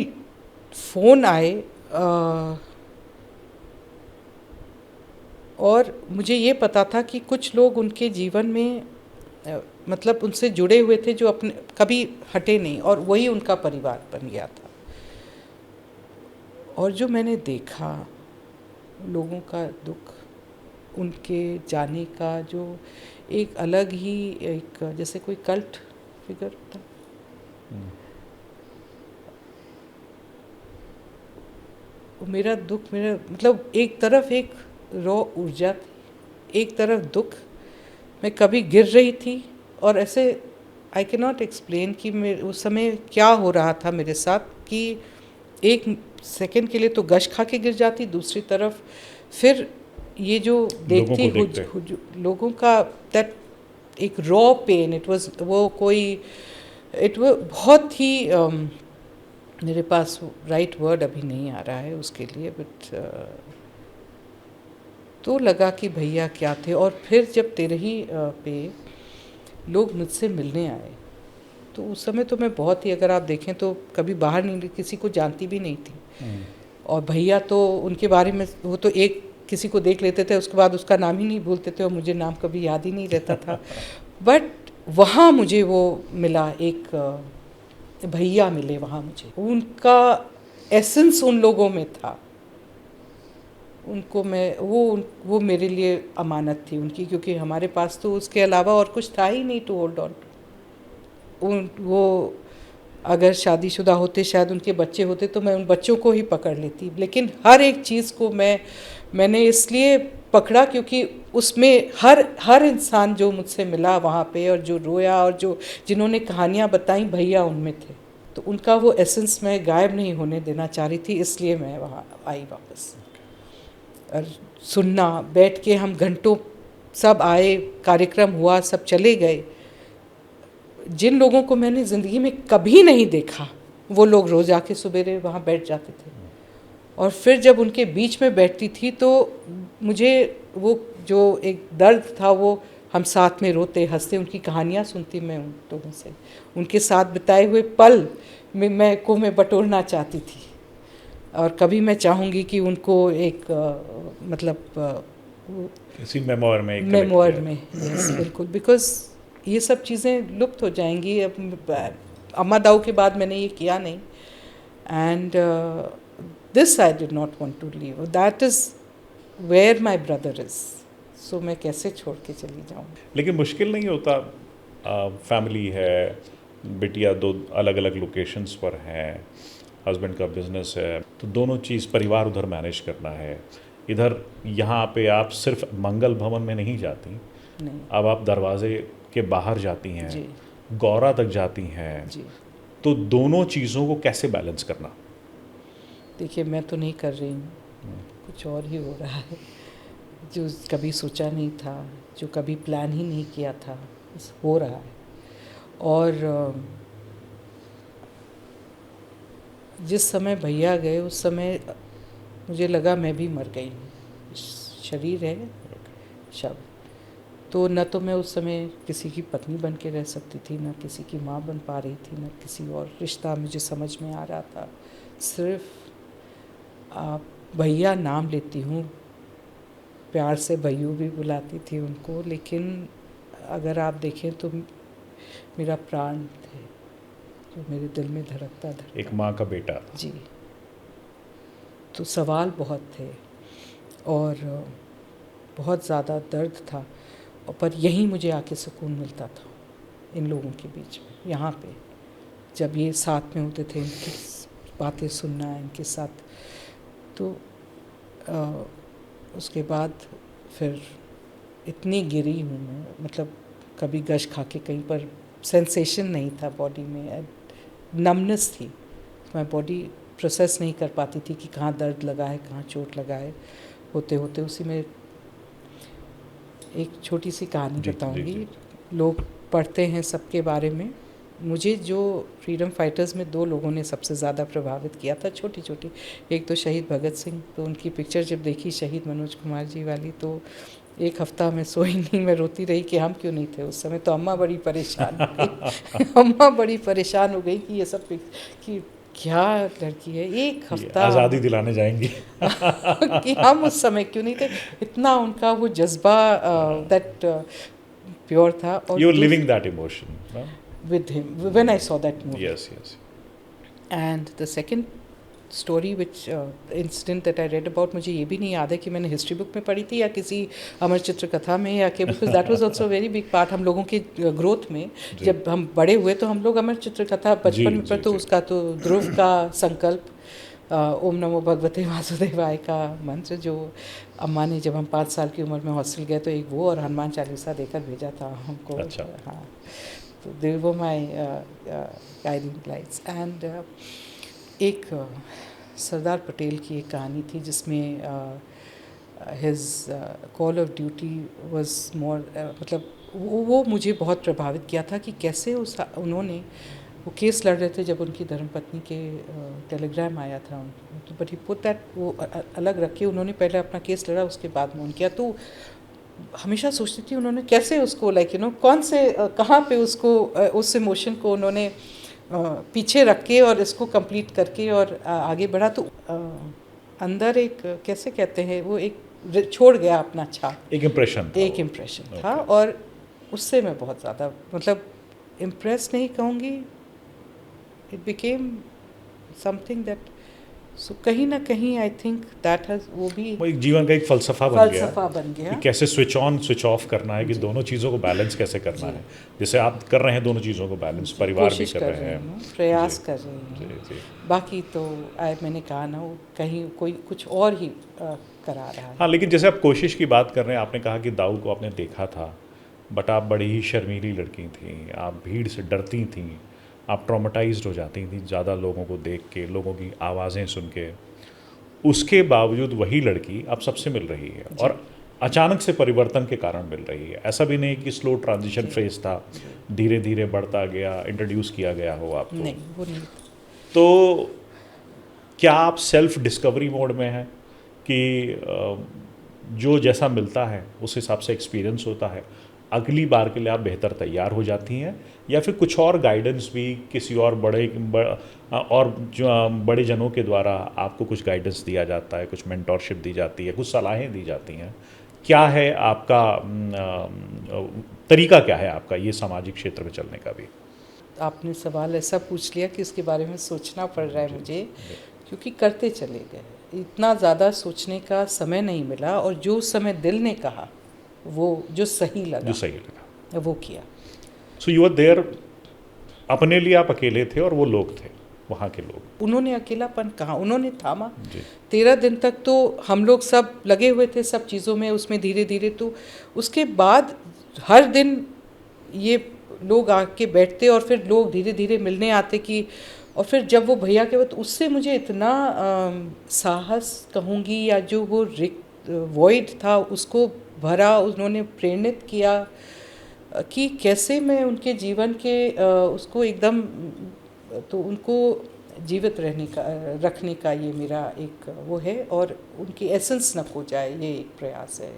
[SPEAKER 1] फ़ोन आए, और मुझे ये पता था कि कुछ लोग उनके जीवन में मतलब उनसे जुड़े हुए थे जो अपने कभी हटे नहीं, और वही उनका परिवार बन गया था। और जो मैंने देखा लोगों का दुख, उनके जाने का जो एक अलग ही एक जैसे कोई कल्ट फिगर होता, मेरा दुख, मेरा मतलब एक तरफ एक रॉ ऊर्जा थी, एक तरफ दुख। मैं कभी गिर रही थी, और ऐसे आई कैन नॉट एक्सप्लेन कि मैं उस समय क्या हो रहा था मेरे साथ, कि एक सेकंड के लिए तो गश खा के गिर जाती, दूसरी तरफ फिर ये जो देखती लोगों का दैट एक रॉ पेन, इट वाज वो कोई इट वो बहुत ही मेरे पास राइट वर्ड अभी नहीं आ रहा है उसके लिए, बट तो लगा कि भैया क्या थे। और फिर जब तेरही पे लोग मुझसे मिलने आए, तो उस समय तो मैं बहुत ही, अगर आप देखें तो कभी बाहर नहीं, किसी को जानती भी नहीं थी। और भैया तो उनके बारे में वो तो एक किसी को देख लेते थे, उसके बाद उसका नाम ही नहीं भूलते थे, और मुझे नाम कभी याद ही नहीं रहता था। बट वहाँ मुझे वो मिला, एक भैया मिले वहाँ मुझे, उनका एसेंस उन लोगों में था। उनको मैं वो मेरे लिए अमानत थी उनकी, क्योंकि हमारे पास तो उसके अलावा और कुछ था ही नहीं टू होल्ड ऑन। वो अगर शादीशुदा होते, शायद उनके बच्चे होते, तो मैं उन बच्चों को ही पकड़ लेती, लेकिन हर एक चीज़ को मैंने इसलिए पकड़ा क्योंकि उसमें हर इंसान जो मुझसे मिला वहाँ पे, और जो रोया, और जिन्होंने कहानियाँ बताई, भैया उनमें थे। तो उनका वो एसेंस मैं गायब नहीं होने देना चाह रही थी, इसलिए मैं वहाँ आई वापस। और सुनना, बैठ के हम घंटों, सब आए, कार्यक्रम हुआ, सब चले गए। जिन लोगों को मैंने ज़िंदगी में कभी नहीं देखा, वो लोग रोज़ आके सवेरे वहाँ बैठ जाते थे। और फिर जब उनके बीच में बैठती थी तो मुझे वो जो एक दर्द था, वो हम साथ में रोते हंसते, उनकी कहानियाँ सुनती मैं उन लोगों से, उनके साथ बिताए हुए पल में मैं बटोरना चाहती थी। और कभी मैं चाहूँगी कि उनको एक मतलब
[SPEAKER 2] इसी मेमोर में
[SPEAKER 1] यस बिल्कुल, बिकॉज ये सब चीज़ें लुप्त हो जाएंगी। अब अम्मा दाऊ के बाद मैंने ये किया नहीं, and this I did not want to leave, that is where my brother is, so मैं कैसे छोड़ के चली जाऊँ।
[SPEAKER 2] लेकिन मुश्किल नहीं होता, फैमिली है, बिटिया 2 अलग अलग लोकेशंस पर हैं, हस्बैंड का बिजनेस है, तो दोनों चीज़, परिवार उधर मैनेज करना है, इधर यहाँ पे आप सिर्फ मंगल भवन में नहीं जाती,
[SPEAKER 1] नहीं,
[SPEAKER 2] अब आप दरवाजे के बाहर जाती हैं
[SPEAKER 1] जी,
[SPEAKER 2] गौरा तक जाती हैं,
[SPEAKER 1] जी।
[SPEAKER 2] तो दोनों चीज़ों को कैसे बैलेंस करना?
[SPEAKER 1] देखिए, मैं तो नहीं कर रही हूँ, कुछ और ही हो रहा है, जो कभी सोचा नहीं था, जो कभी प्लान ही नहीं किया था, बस हो रहा है। और जिस समय भैया गए, उस समय मुझे लगा मैं भी मर गई हूँ, शरीर है शव। तो न तो मैं उस समय किसी की पत्नी बन के रह सकती थी, न किसी की माँ बन पा रही थी, न किसी और रिश्ता मुझे समझ में आ रहा था। सिर्फ भैया नाम लेती हूँ, प्यार से भैयू भी बुलाती थी उनको, लेकिन अगर आप देखें तो मेरा प्राण थे जो मेरे दिल में धड़कता धड़कता।
[SPEAKER 2] एक माँ का बेटा।
[SPEAKER 1] जी। तो सवाल बहुत थे और बहुत ज़्यादा दर्द था, पर यहीं मुझे आके सुकून मिलता था इन लोगों के बीच में, यहाँ पे जब ये साथ में होते थे, इनकी बातें सुनना इनके साथ। तो उसके बाद फिर इतनी गिरी हूँ मैं, मतलब कभी गश खा के कहीं पर सेंसेशन नहीं था बॉडी में, नमनेस थी, मैं बॉडी प्रोसेस नहीं कर पाती थी कि कहाँ दर्द लगा है, कहाँ चोट लगा है। होते होते उसी में एक छोटी सी कहानी बताऊंगी। लोग पढ़ते हैं सबके बारे में, मुझे जो फ्रीडम फाइटर्स में 2 लोगों ने सबसे ज़्यादा प्रभावित किया था, छोटी छोटी। एक तो शहीद भगत सिंह, तो उनकी पिक्चर जब देखी शहीद मनोज कुमार जी वाली, तो एक हफ्ता मैं सोई नहीं, मैं रोती रही कि हम क्यों नहीं थे उस समय। तो अम्मा बड़ी परेशान हो गई अम्मा बड़ी परेशान हो गई कि ये सब कि क्या लड़की है, एक हफ्ता
[SPEAKER 2] आज़ादी दिलाने जाएंगी
[SPEAKER 1] कि हम उस समय क्यों नहीं थे। इतना उनका वो जज्बा दैट प्योर था। और
[SPEAKER 2] you living that emotion
[SPEAKER 1] with him when I saw that movie.
[SPEAKER 2] yes.
[SPEAKER 1] And the second story which incident that I read about, मुझे ये भी नहीं याद है कि मैंने हिस्ट्री बुक में पढ़ी थी या किसी अमर चित्र कथा में, या कि because that was also very big part हम लोगों के ग्रोथ में। जब हम बड़े हुए तो हम लोग अमर चित्र कथा बचपन में, पर तो उसका तो ध्रुव का संकल्प, ओम नमो भगवते वासुदेवाय का मंत्र, जो अम्मा ने जब हम 5 साल की उम्र में हॉस्टल गए तो एक वो और हनुमान चालीसा देकर भेजा था हमको।
[SPEAKER 2] अच्छा।
[SPEAKER 1] हाँ, तो they were my guiding lights. And एक सरदार पटेल की एक कहानी थी जिसमें his call of duty was more, मतलब वो मुझे बहुत प्रभावित किया था कि कैसे उन्होंने वो केस लड़ रहे थे जब उनकी धर्मपत्नी के टेलीग्राम आया था उनको, तो बट ही पुट दैट, वो अलग रखे, उन्होंने पहले अपना केस लड़ा, उसके बाद में किया। तो हमेशा सोचती थी उन्होंने कैसे उसको कौन से कहाँ पे उसको उस इमोशन को उन्होंने पीछे रख के और इसको कंप्लीट करके और आगे बढ़ा। तो अंदर एक कैसे कहते हैं, वो एक छोड़ गया अपना छाप, एक इम्प्रेशन था। और उससे मैं बहुत ज़्यादा, मतलब इम्प्रेस नहीं कहूँगी, इट बिकेम समथिंग दैट, सो कहीं ना कहीं आई थिंक दैट हैज, वो एक जीवन का एक फलसफा बन गया कि
[SPEAKER 2] कैसे स्विच ऑन स्विच ऑफ करना है, कि दोनों चीज़ों को बैलेंस कैसे करना है। जैसे आप कर रहे हैं दोनों चीज़ों को बैलेंस, परिवार भी कर रहे हैं,
[SPEAKER 1] प्रयास कर रहे हैं। बाकी तो मैंने कहा ना, वो कहीं कोई कुछ और ही करा रहा है।
[SPEAKER 2] हाँ, लेकिन जैसे आप कोशिश की बात कर रहे हैं, आपने कहा कि दाऊ को आपने देखा था, बट आप बड़ी ही शर्मीली लड़की थी, आप भीड़ से डरती थीं, आप ट्रॉमेटाइज्ड हो जाती थी ज़्यादा लोगों को देख के, लोगों की आवाज़ें सुन के। उसके बावजूद वही लड़की अब सबसे मिल रही है, और अचानक से परिवर्तन के कारण मिल रही है। ऐसा भी नहीं कि स्लो ट्रांजिशन फेज था, धीरे धीरे बढ़ता गया, इंट्रोड्यूस किया गया हो आपको।
[SPEAKER 1] नहीं, वो नहीं।
[SPEAKER 2] तो क्या आप सेल्फ डिस्कवरी मोड में हैं कि जो जैसा मिलता है उस हिसाब से एक्सपीरियंस होता है, अगली बार के लिए आप बेहतर तैयार हो जाती हैं, या फिर कुछ और गाइडेंस भी किसी और बड़े जनों के द्वारा आपको कुछ गाइडेंस दिया जाता है, कुछ मेंटोरशिप दी जाती है, कुछ सलाहें दी जाती हैं? क्या है आपका तरीका, क्या है आपका ये सामाजिक क्षेत्र में चलने का भी?
[SPEAKER 1] आपने सवाल ऐसा पूछ लिया कि इसके बारे में सोचना पड़ रहा है मुझे, क्योंकि करते चले गए, इतना ज़्यादा सोचने का समय नहीं मिला, और जो समय दिल ने कहा, वो जो सही लगा वो किया।
[SPEAKER 2] सो यू आर देयर, अपने लिए आप अकेले थे और वो लोग थे, वहाँ के लोग।
[SPEAKER 1] उन्होंने अकेलापन कहा, उन्होंने थामा। 13 दिन तक तो हम लोग सब लगे हुए थे सब चीज़ों में, उसमें धीरे धीरे। तो उसके बाद हर दिन ये लोग आके बैठते और फिर लोग धीरे धीरे मिलने आते कि, और फिर जब वो भैया के वक्त, उससे मुझे इतना साहस कहूँगी, या जो वो वॉइड था उसको भरा, उन्होंने प्रेरित किया कि कैसे मैं उनके जीवन के उसको एकदम, तो उनको जीवित रखने का ये मेरा एक वो है, और उनकी एसेंस न खो जाए, ये एक प्रयास है।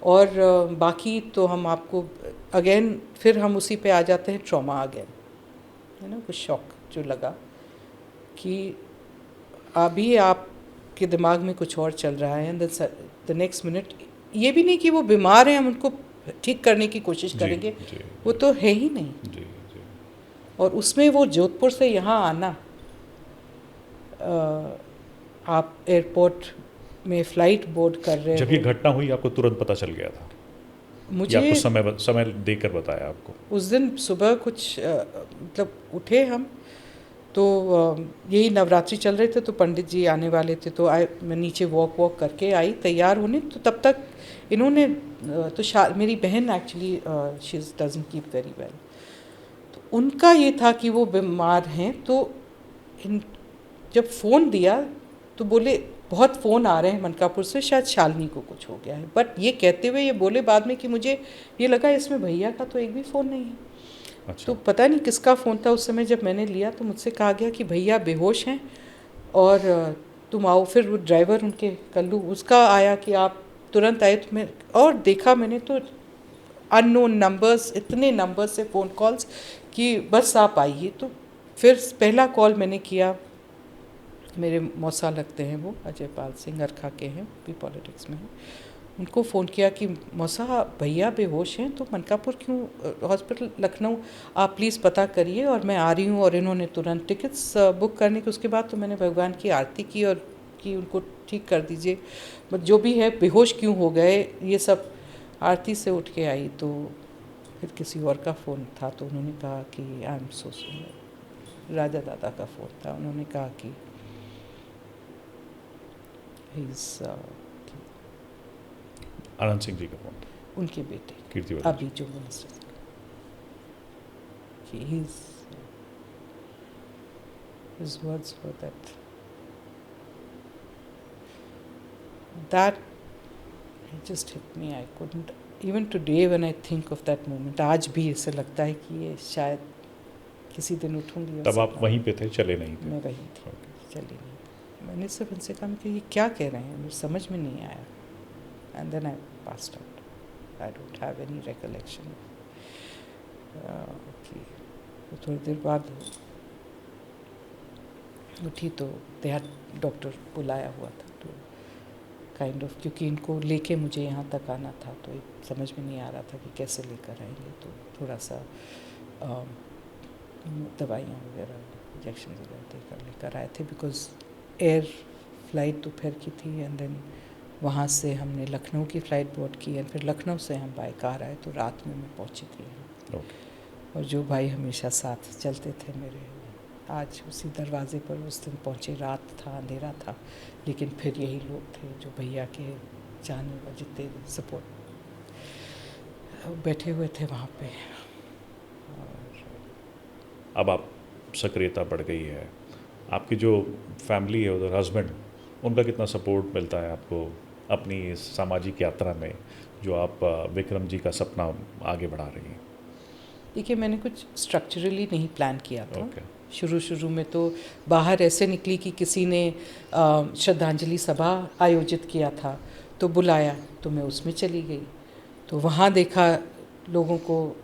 [SPEAKER 1] और बाकी तो हम आपको अगेन फिर हम उसी पे आ जाते हैं, ट्रॉमा अगेन, है ना, कुछ शॉक जो लगा कि अभी आपके दिमाग में कुछ और चल रहा है, एंड द नेक्स्ट मिनट ये भी नहीं कि वो बीमार हैं, हम उनको ठीक करने की कोशिश करेंगे, वो तो है ही नहीं। और उसमें वो जोधपुर से यहाँ आना, आप एयरपोर्ट में फ़्लाइट बोर्ड कर रहे
[SPEAKER 2] जब ये घटना हुई आपको तुरंत पता चल गया था?
[SPEAKER 1] मुझे
[SPEAKER 2] या कुछ समय देकर बताया आपको?
[SPEAKER 1] उस दिन सुबह कुछ मतलब उठे हम तो यही नवरात्रि चल रहे थे, तो पंडित जी आने वाले थे, तो मैं नीचे वॉक करके आई तैयार होने, तो तब तक इन्होंने तो मेरी बहन actually she doesn't keep very well, तो उनका ये था कि वो बीमार हैं। तो जब फ़ोन दिया तो बोले बहुत फ़ोन आ रहे हैं मनकापुर से, शायद शालिनी को कुछ हो गया है, बट ये कहते हुए ये बोले बाद में कि मुझे ये लगा इसमें भैया का तो एक भी फ़ोन नहीं है।
[SPEAKER 2] अच्छा।
[SPEAKER 1] तो पता नहीं किसका फ़ोन था उस समय। जब मैंने लिया तो मुझसे कहा गया कि भैया बेहोश हैं और तुम आओ। फिर वो ड्राइवर उनके कल्लू उसका आया कि आप तुरंत आए, तो मैं और देखा मैंने तो अननोन नंबर्स, इतने नंबर से फ़ोन कॉल्स कि बस आप आइए। तो फिर पहला कॉल मैंने किया, मेरे मौसा लगते हैं वो, अजय पाल सिंह अरखा के हैं, भी पॉलिटिक्स में हैं, उनको फ़ोन किया कि मौसा भैया बेहोश हैं, तो मनकापुर क्यों हॉस्पिटल लखनऊ आप प्लीज़ पता करिए और मैं आ रही हूँ। और इन्होंने तुरंत टिकट्स बुक करने के, उसके बाद तो मैंने भगवान की आरती की और कि उनको ठीक कर दीजिए, बट जो भी है बेहोश क्यों हो गए ये सब। आरती से उठ के आई तो फिर किसी और का फ़ोन था, तो उन्होंने कहा कि आई एम सो सॉरी, राजा दादा का फ़ोन था, उन्होंने कहा कि
[SPEAKER 2] आनंद सिंह जी का फोन था,
[SPEAKER 1] उनके बेटे
[SPEAKER 2] कीर्तिवर्धन
[SPEAKER 1] अभी जो मिनिस्टर कि his words were that it just hit me. I couldn't even today when I think of that moment, आज भी ऐसा लगता है कि ये शायद किसी दिन उठूंगी।
[SPEAKER 2] तब आप वहीं पे थे, चले नहीं थे?
[SPEAKER 1] मैं वहीं थी, चली नहीं। मैंने सिर्फ उनसे कहा कि ये क्या कह रहे हैं, मुझे समझ में नहीं आया। And then I passed out, I don't have any recollection. थोड़ी देर बाद उठी तो डॉक्टर बुलाया हुआ था, तो काइंड ऑफ क्योंकि इनको लेके मुझे यहाँ तक आना था, तो समझ में नहीं आ रहा था कि कैसे लेकर आएंगे, तो थोड़ा सा दवाइयाँ वगैरह, इंजेक्शन वगैरह देकर लेकर आए थे, बिकॉज एयर फ्लाइट दोपहर की थी। एंड देन वहाँ से हमने लखनऊ की फ़्लाइट बोर्ड की, एंड फिर लखनऊ से हम बाय कार आए, तो रात में मैं पहुँची थी। और जो भाई हमेशा साथ चलते थे मेरे, आज उसी दरवाजे पर उस दिन पहुँचे, रात था, अंधेरा था, लेकिन फिर यही लोग थे जो भैया के जाने व जितने सपोर्ट बैठे हुए थे वहाँ पे। और
[SPEAKER 2] अब आप सक्रियता बढ़ गई है, आपकी जो फैमिली है उधर, हस्बैंड, उनका कितना सपोर्ट मिलता है आपको अपनी इस सामाजिक यात्रा में जो आप विक्रम जी का सपना आगे बढ़ा रही हैं?
[SPEAKER 1] देखिए, मैंने कुछ स्ट्रक्चरली नहीं प्लान किया था। शुरू में तो बाहर ऐसे निकली कि किसी ने श्रद्धांजलि सभा आयोजित किया था, तो बुलाया, तो मैं उसमें चली गई। तो वहाँ देखा लोगों को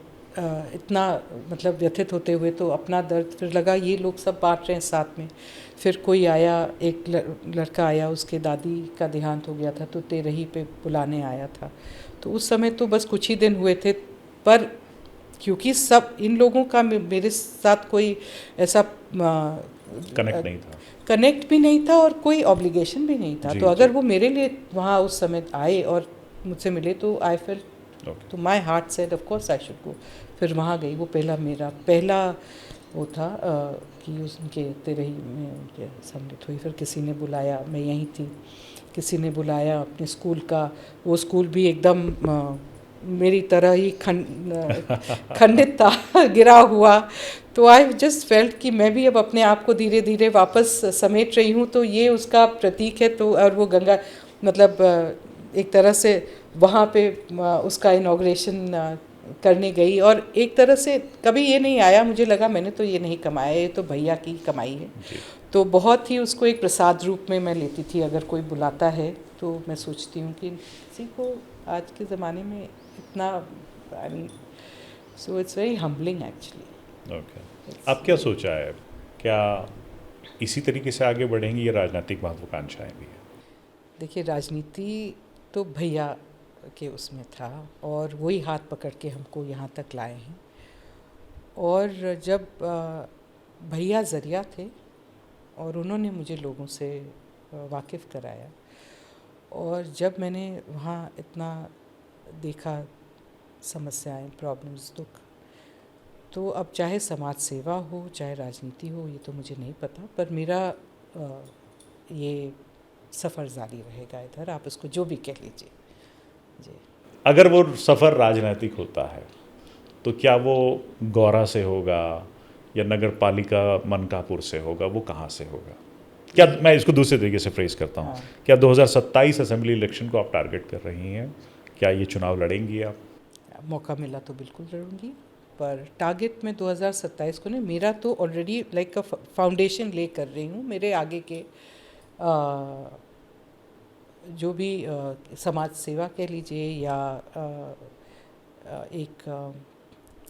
[SPEAKER 1] इतना मतलब व्यथित होते हुए, तो अपना दर्द फिर लगा ये लोग सब बांट रहे हैं साथ में। फिर कोई आया, एक लड़का आया, उसके दादी का देहांत हो गया था, तो तेरही पे बुलाने आया था। तो उस समय तो बस कुछ ही दिन हुए थे, पर क्योंकि सब इन लोगों का मेरे साथ कोई ऐसा कनेक्ट भी नहीं था और कोई ऑब्लिगेशन भी नहीं था, तो अगर वो मेरे लिए वहाँ उस समय आए और मुझसे मिले, तो आई फेल्ट, तो my heart said of course I should go. फिर वहाँ गई, वो मेरा पहला वो था कि उनके तेरही में उनके सम्मिलित हुई। फिर किसी ने बुलाया, मैं यहीं थी, किसी ने बुलाया अपने स्कूल का, वो स्कूल भी एकदम मेरी तरह ही खंडित था, गिरा हुआ। तो आई जस्ट फेल्ट कि मैं भी अब अपने आप को धीरे धीरे वापस समेट रही हूँ, तो ये उसका प्रतीक है। तो और वो गंगा मतलब एक तरह से वहाँ पे उसका इनॉग्रेशन करने गई और एक तरह से कभी ये नहीं आया मुझे लगा मैंने तो ये नहीं कमाया, ये तो भैया की कमाई है। तो बहुत ही उसको एक प्रसाद रूप में मैं लेती थी। अगर कोई बुलाता है तो मैं सोचती हूँ कि किसी को आज के ज़माने में इतना, I mean, so it's very humbling actually.
[SPEAKER 2] Okay, आप क्या सोचा है, क्या इसी तरीके से आगे बढ़ेंगी या राजनीतिक महत्वाकांक्षाएं भी है?
[SPEAKER 1] देखिए, राजनीति तो भैया के उसमें था और वही हाथ पकड़ के हमको यहाँ तक लाए हैं। और जब भैया ज़रिया थे और उन्होंने मुझे लोगों से वाकिफ़ कराया, और जब मैंने वहाँ इतना देखा समस्याएं, प्रॉब्लम्स, दुख, तो अब चाहे समाज सेवा हो चाहे राजनीति हो, ये तो मुझे नहीं पता, पर मेरा ये सफ़र जारी रहेगा इधर, आप इसको जो भी कह लीजिए जी।
[SPEAKER 2] अगर वो सफ़र राजनीतिक होता है तो क्या वो गौरा से होगा या नगर पालिका मनकापुर से होगा, वो कहाँ से होगा? क्या, मैं इसको दूसरे तरीके से फ्रेज करता हूँ, क्या 2027 असेंबली इलेक्शन को आप टारगेट कर रही हैं? क्या ये चुनाव लड़ेंगी आप?
[SPEAKER 1] मौका मिला तो बिल्कुल लड़ूंगी, पर टारगेट में 2027 को नहीं, मेरा तो ऑलरेडी लाइक अ फाउंडेशन ले कर रही हूँ। मेरे आगे के जो भी समाज सेवा कह लीजिए या एक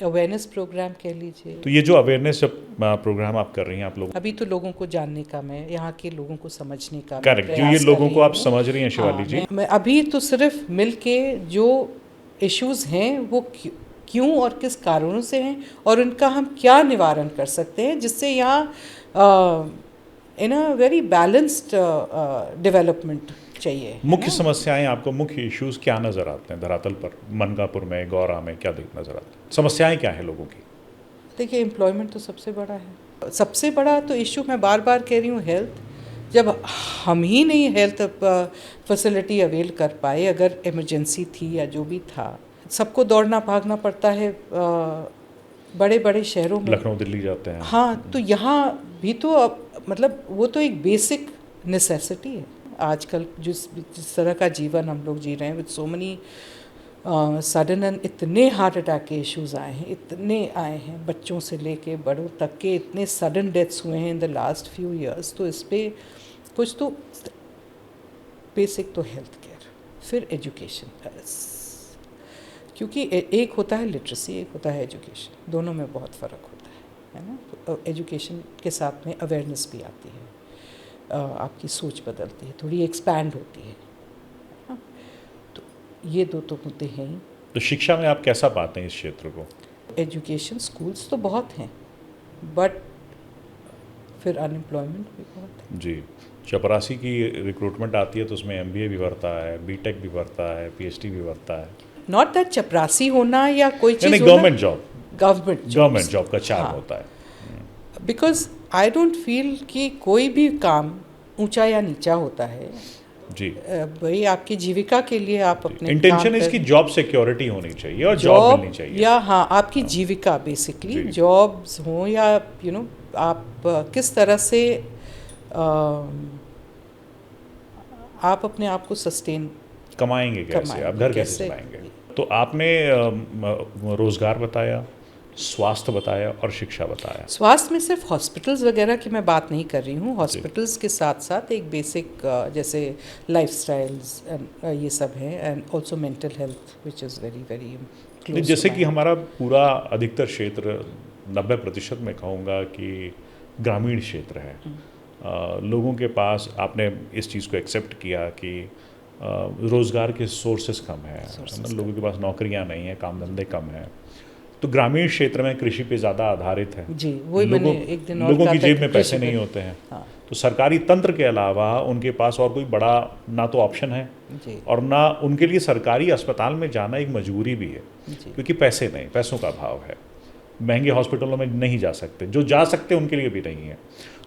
[SPEAKER 1] अवेयरनेस प्रोग्राम कह लीजिए।
[SPEAKER 2] तो ये जो अवेयरनेस प्रोग्राम आप कर रही हैं, आप लोग
[SPEAKER 1] अभी तो लोगों को जानने का, मैं यहाँ के लोगों को समझने का,
[SPEAKER 2] करेक्ट, जो ये लोगों को आप समझ रही हैं शिवाली जी,
[SPEAKER 1] मैं अभी तो सिर्फ मिल के जो इश्यूज़ हैं वो क्यों और किस कारणों से हैं और उनका हम क्या निवारण कर सकते हैं, जिससे यहाँ इन अ वेरी बैलेंस्ड डेवलपमेंट चाहिए।
[SPEAKER 2] मुख्य समस्याएं आपको, मुख्य इश्यूज क्या नज़र आते हैं धरातल पर? मनकापुर में, गौरा में क्या नज़र आते हैं? समस्याएं क्या हैं लोगों की?
[SPEAKER 1] देखिए, एम्प्लॉयमेंट तो सबसे बड़ा है। सबसे बड़ा तो इशू मैं बार बार कह रही हूँ, हेल्थ। जब हम ही नहीं हेल्थ फैसिलिटी अवेल कर पाए, अगर इमरजेंसी थी या जो भी था, सबको दौड़ना भागना पड़ता है बड़े बड़े शहरों में,
[SPEAKER 2] लखनऊ दिल्ली जाते हैं।
[SPEAKER 1] हाँ, तो यहाँ भी तो मतलब वो तो एक बेसिक नेसेसिटी है। आजकल जिस तरह का जीवन हम लोग जी रहे हैं, with so money sudden and इतने हार्ट अटैक के इश्यूज आए हैं, इतने आए हैं, बच्चों से लेके बड़ों तक के इतने सडन डेथ्स हुए हैं in the last few years. तो इस पर कुछ तो बेसिक तो हेल्थ केयर, फिर एजुकेशन, क्योंकि एक होता है लिटरेसी, एक होता है एजुकेशन, दोनों में बहुत फ़र्क होता है ना। तो एजुकेशन के साथ में अवेयरनेस भी आती है, आपकी सोच बदलती है, थोड़ी एक्सपैंड होती है। तो ये दो तो मुद्दे हैं ही।
[SPEAKER 2] तो शिक्षा में आप कैसा पाते हैं इस क्षेत्र को?
[SPEAKER 1] एजुकेशन, स्कूल्स तो बहुत हैं, बट फिर अनएम्प्लॉयमेंट भी बहुत है
[SPEAKER 2] जी। चपरासी की रिक्रूटमेंट आती है तो उसमें MBA भी भरता है, BTech भी भरता है, PhD भी भरता है।
[SPEAKER 1] नॉट दैट चपरासी होना या कोई चीज़ होना,
[SPEAKER 2] गवर्नमेंट जॉब का चार्म होता है।
[SPEAKER 1] बिकॉज आई डोंट फील कि कोई भी काम ऊंचा या नीचा होता है
[SPEAKER 2] जी।
[SPEAKER 1] भाई, आपकी जीविका के लिए आप अपने
[SPEAKER 2] इंटेंशन इसकी जॉब सिक्योरिटी होनी चाहिए और जॉब मिलनी चाहिए, या
[SPEAKER 1] हाँ, आपकी जीविका बेसिकली, जॉब्स हों या यू नो आप किस तरह से आप अपने आप को सस्टेन
[SPEAKER 2] कमाएंगे, कैसे आप घर कैसे चलाएंगे। तो आपने रोजगार बताया, स्वास्थ्य बताया और शिक्षा बताया।
[SPEAKER 1] स्वास्थ्य में सिर्फ हॉस्पिटल्स वगैरह की मैं बात नहीं कर रही हूँ, हॉस्पिटल्स के साथ साथ एक बेसिक जैसे लाइफस्टाइल्स ये सब हैं, and also mental health which is very very close.
[SPEAKER 2] जैसे कि हमारा पूरा अधिकतर क्षेत्र 90% में कहूँगा कि ग्रामीण क्षेत्र है। लोगों के पास, आपने इस चीज़ को एक्सेप्ट किया कि रोज़गार के सोर्सेस कम हैं, लोगों के पास नौकरियां नहीं हैं, काम धंधे कम हैं, तो ग्रामीण क्षेत्र में कृषि पे ज़्यादा आधारित है
[SPEAKER 1] जी। वही मैंने एक दिन और
[SPEAKER 2] लोगों की जेब में पैसे नहीं होते हैं।
[SPEAKER 1] हाँ।
[SPEAKER 2] तो सरकारी तंत्र के अलावा उनके पास और कोई बड़ा ना तो ऑप्शन है
[SPEAKER 1] जी।
[SPEAKER 2] और ना उनके लिए सरकारी अस्पताल में जाना एक मजबूरी भी है, क्योंकि पैसे नहीं, पैसों का अभाव है, महंगे हॉस्पिटलों में नहीं जा सकते, जो जा सकते उनके लिए भी नहीं है।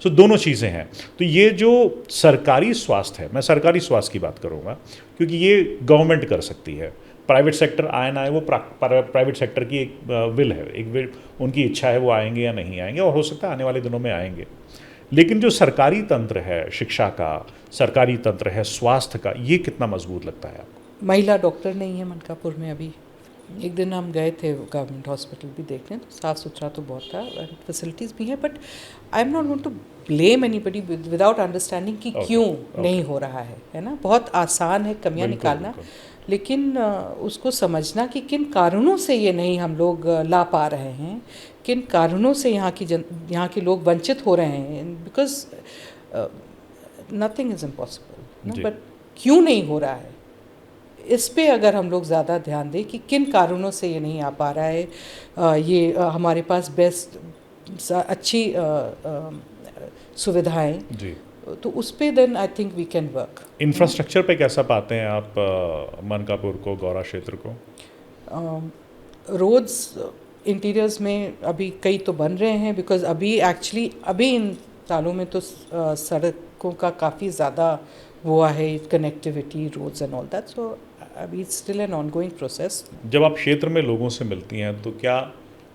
[SPEAKER 2] सो दोनों चीज़ें हैं। तो ये जो सरकारी स्वास्थ्य है, मैं सरकारी स्वास्थ्य की बात करूँगा क्योंकि ये गवर्नमेंट कर सकती है, प्राइवेट सेक्टर आए ना आए वो प्राइवेट सेक्टर की एक विल है, एक विल, उनकी इच्छा है, वो आएंगे या नहीं आएंगे, और हो सकता है आने वाले दिनों में आएंगे। लेकिन जो सरकारी तंत्र है शिक्षा का, सरकारी तंत्र है स्वास्थ्य का, ये कितना मजबूत लगता है आपको?
[SPEAKER 1] महिला डॉक्टर नहीं है मनकापुर में अभी, एक दिन हम गए थे गवर्नमेंट हॉस्पिटल भी देखने, तो साफ़ सुथरा तो बहुत था, फैसिलिटीज़ भी हैं, but I am not going to blame anybody without understanding कि क्यों नहीं हो रहा है ना। बहुत आसान है कमियां निकालना, लेकिन उसको समझना कि किन कारणों से ये नहीं हम लोग ला पा रहे हैं, किन कारणों से यहाँ के लोग वंचित हो रहे हैं, because nothing is impossible, but क्यों नहीं हो रहा है, इस पे अगर हम लोग ज़्यादा ध्यान दें कि किन कारणों से ये नहीं आ पा रहा है, हमारे पास बेस्ट अच्छी सुविधाएं,
[SPEAKER 2] जी,
[SPEAKER 1] तो उस पे then I think we can work.
[SPEAKER 2] Infrastructure पे कैसा पाते हैं आप मनकापुर को, गौरा क्षेत्र को?
[SPEAKER 1] रोड्स इंटीरियर्स में अभी कई तो बन रहे हैं, बिकॉज अभी इन सालों में तो सड़कों का काफ़ी ज़्यादा हुआ है, connectivity, roads and all that, so अभी स्टिल एन ऑनगोइंग प्रोसेस।
[SPEAKER 2] जब आप क्षेत्र में लोगों से मिलती हैं तो क्या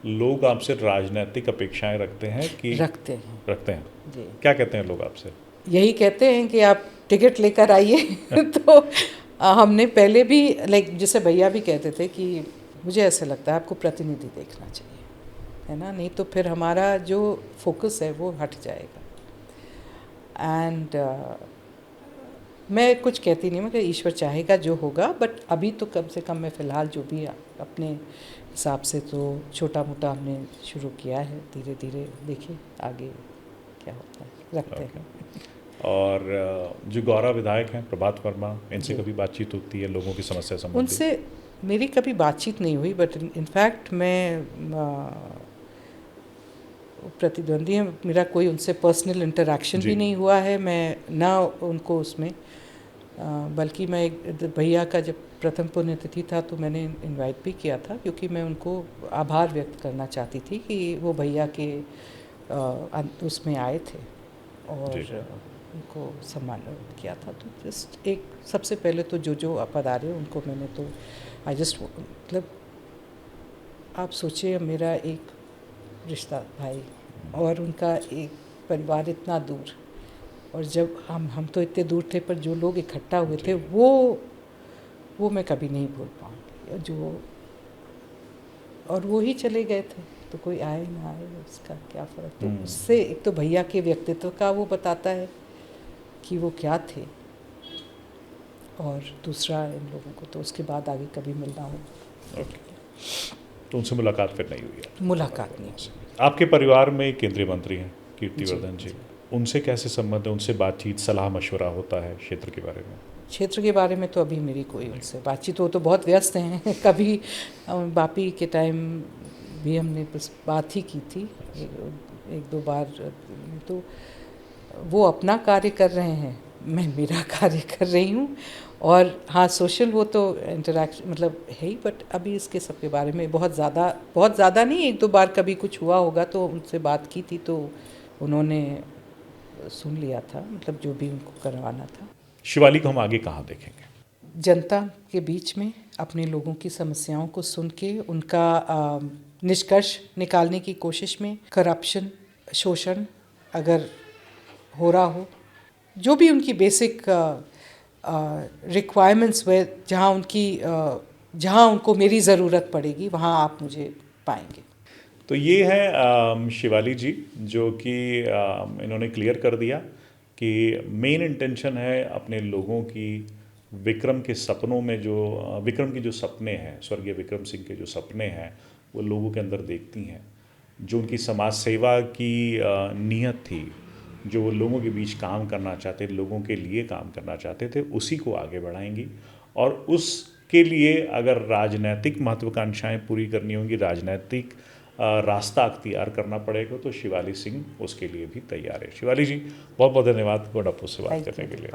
[SPEAKER 2] लोग आपसे राजनीतिक अपेक्षाएं रखते हैं कि
[SPEAKER 1] रखते हैं जी।
[SPEAKER 2] क्या कहते हैं लोग आपसे?
[SPEAKER 1] यही कहते हैं कि आप टिकट लेकर आइए तो हमने पहले भी जैसे भैया भी कहते थे कि मुझे ऐसा लगता है आपको प्रतिनिधि देखना चाहिए, है ना, नहीं तो फिर हमारा जो फोकस है वो हट जाएगा। एंड मैं कुछ कहती नहीं, मैं कि ईश्वर चाहेगा जो होगा, बट अभी तो कम से कम मैं फ़िलहाल जो भी अपने हिसाब से तो छोटा मोटा हमने शुरू किया है, धीरे धीरे देखिए आगे क्या होता है, रखते हैं।
[SPEAKER 2] और जो गौरा विधायक हैं प्रभात वर्मा, इनसे कभी बातचीत होती है लोगों की समस्या संबंधी?
[SPEAKER 1] उनसे मेरी कभी बातचीत नहीं हुई, बट इनफैक्ट मैं प्रतिद्वंदी हैं, मेरा कोई उनसे पर्सनल इंटरेक्शन भी नहीं हुआ है, मैं ना उनको उसमें बल्कि मैं एक भैया का जब प्रथम पुण्यतिथि था तो मैंने इनवाइट भी किया था, क्योंकि मैं उनको आभार व्यक्त करना चाहती थी कि वो भैया के उसमें आए थे और उनको सम्मानित किया था। तो जस्ट एक सबसे पहले तो जो पधारे उनको मैंने तो आई जस्ट मतलब आप सोचिए मेरा एक रिश्ता भाई और उनका एक परिवार इतना दूर, और जब हम तो इतने दूर थे, पर जो लोग इकट्ठा हुए थे वो मैं कभी नहीं भूल पाऊँगी। जो और वो ही चले गए थे, तो कोई आए ना आए उसका क्या फ़र्क। तो उससे एक तो भैया के व्यक्तित्व का वो बताता है कि वो क्या थे, और दूसरा इन लोगों को तो उसके बाद आगे कभी मिलना हो।
[SPEAKER 2] तो उनसे मुलाकात फिर नहीं हुई है?
[SPEAKER 1] मुलाकात नहीं।
[SPEAKER 2] आपके परिवार में केंद्रीय मंत्री हैं कीर्तिवर्धन जी, उनसे कैसे संबंध है? उनसे बातचीत, सलाह मशवरा होता है क्षेत्र के बारे में? क्षेत्र
[SPEAKER 1] के बारे में तो अभी मेरी कोई उनसे बातचीत, वो तो बहुत व्यस्त हैं कभी बापी के टाइम भी हमने बस बात ही की थी एक दो बार, तो वो अपना कार्य कर रहे हैं, मैं मेरा कार्य कर रही हूँ। और हाँ, सोशल वो तो इंटरेक्शन मतलब है ही, बट अभी इसके सब के बारे में बहुत ज़्यादा नहीं, एक दो बार कभी कुछ हुआ होगा तो उनसे बात की थी, तो उन्होंने सुन लिया था, मतलब जो भी उनको करवाना था।
[SPEAKER 2] शिवाली को हम आगे कहाँ देखेंगे?
[SPEAKER 1] जनता के बीच में अपने लोगों की समस्याओं को सुन के उनका निष्कर्ष निकालने की कोशिश में, करप्शन, शोषण अगर हो रहा हो, जो भी उनकी बेसिक रिक्वायरमेंट्स हुए, जहाँ उनको मेरी ज़रूरत पड़ेगी वहाँ आप मुझे पाएंगे।
[SPEAKER 2] तो ये है शिवाली जी, जो कि इन्होंने क्लियर कर दिया कि मेन इंटेंशन है अपने लोगों की विक्रम के सपनों में, जो विक्रम की जो सपने हैं, स्वर्गीय विक्रम सिंह के जो सपने हैं वो लोगों के अंदर देखती हैं, जो उनकी समाज सेवा की नीयत थी, जो वो लोगों के बीच काम करना चाहते, लोगों के लिए काम करना चाहते थे, उसी को आगे बढ़ाएंगी। और उसके लिए अगर राजनैतिक महत्वाकांक्षाएं पूरी करनी होंगी, राजनैतिक रास्ता अख्तियार करना पड़ेगा, तो शिवाली सिंह उसके लिए भी तैयार है। शिवाली जी, बहुत बहुत धन्यवाद गोडापुर से बात करने के लिए।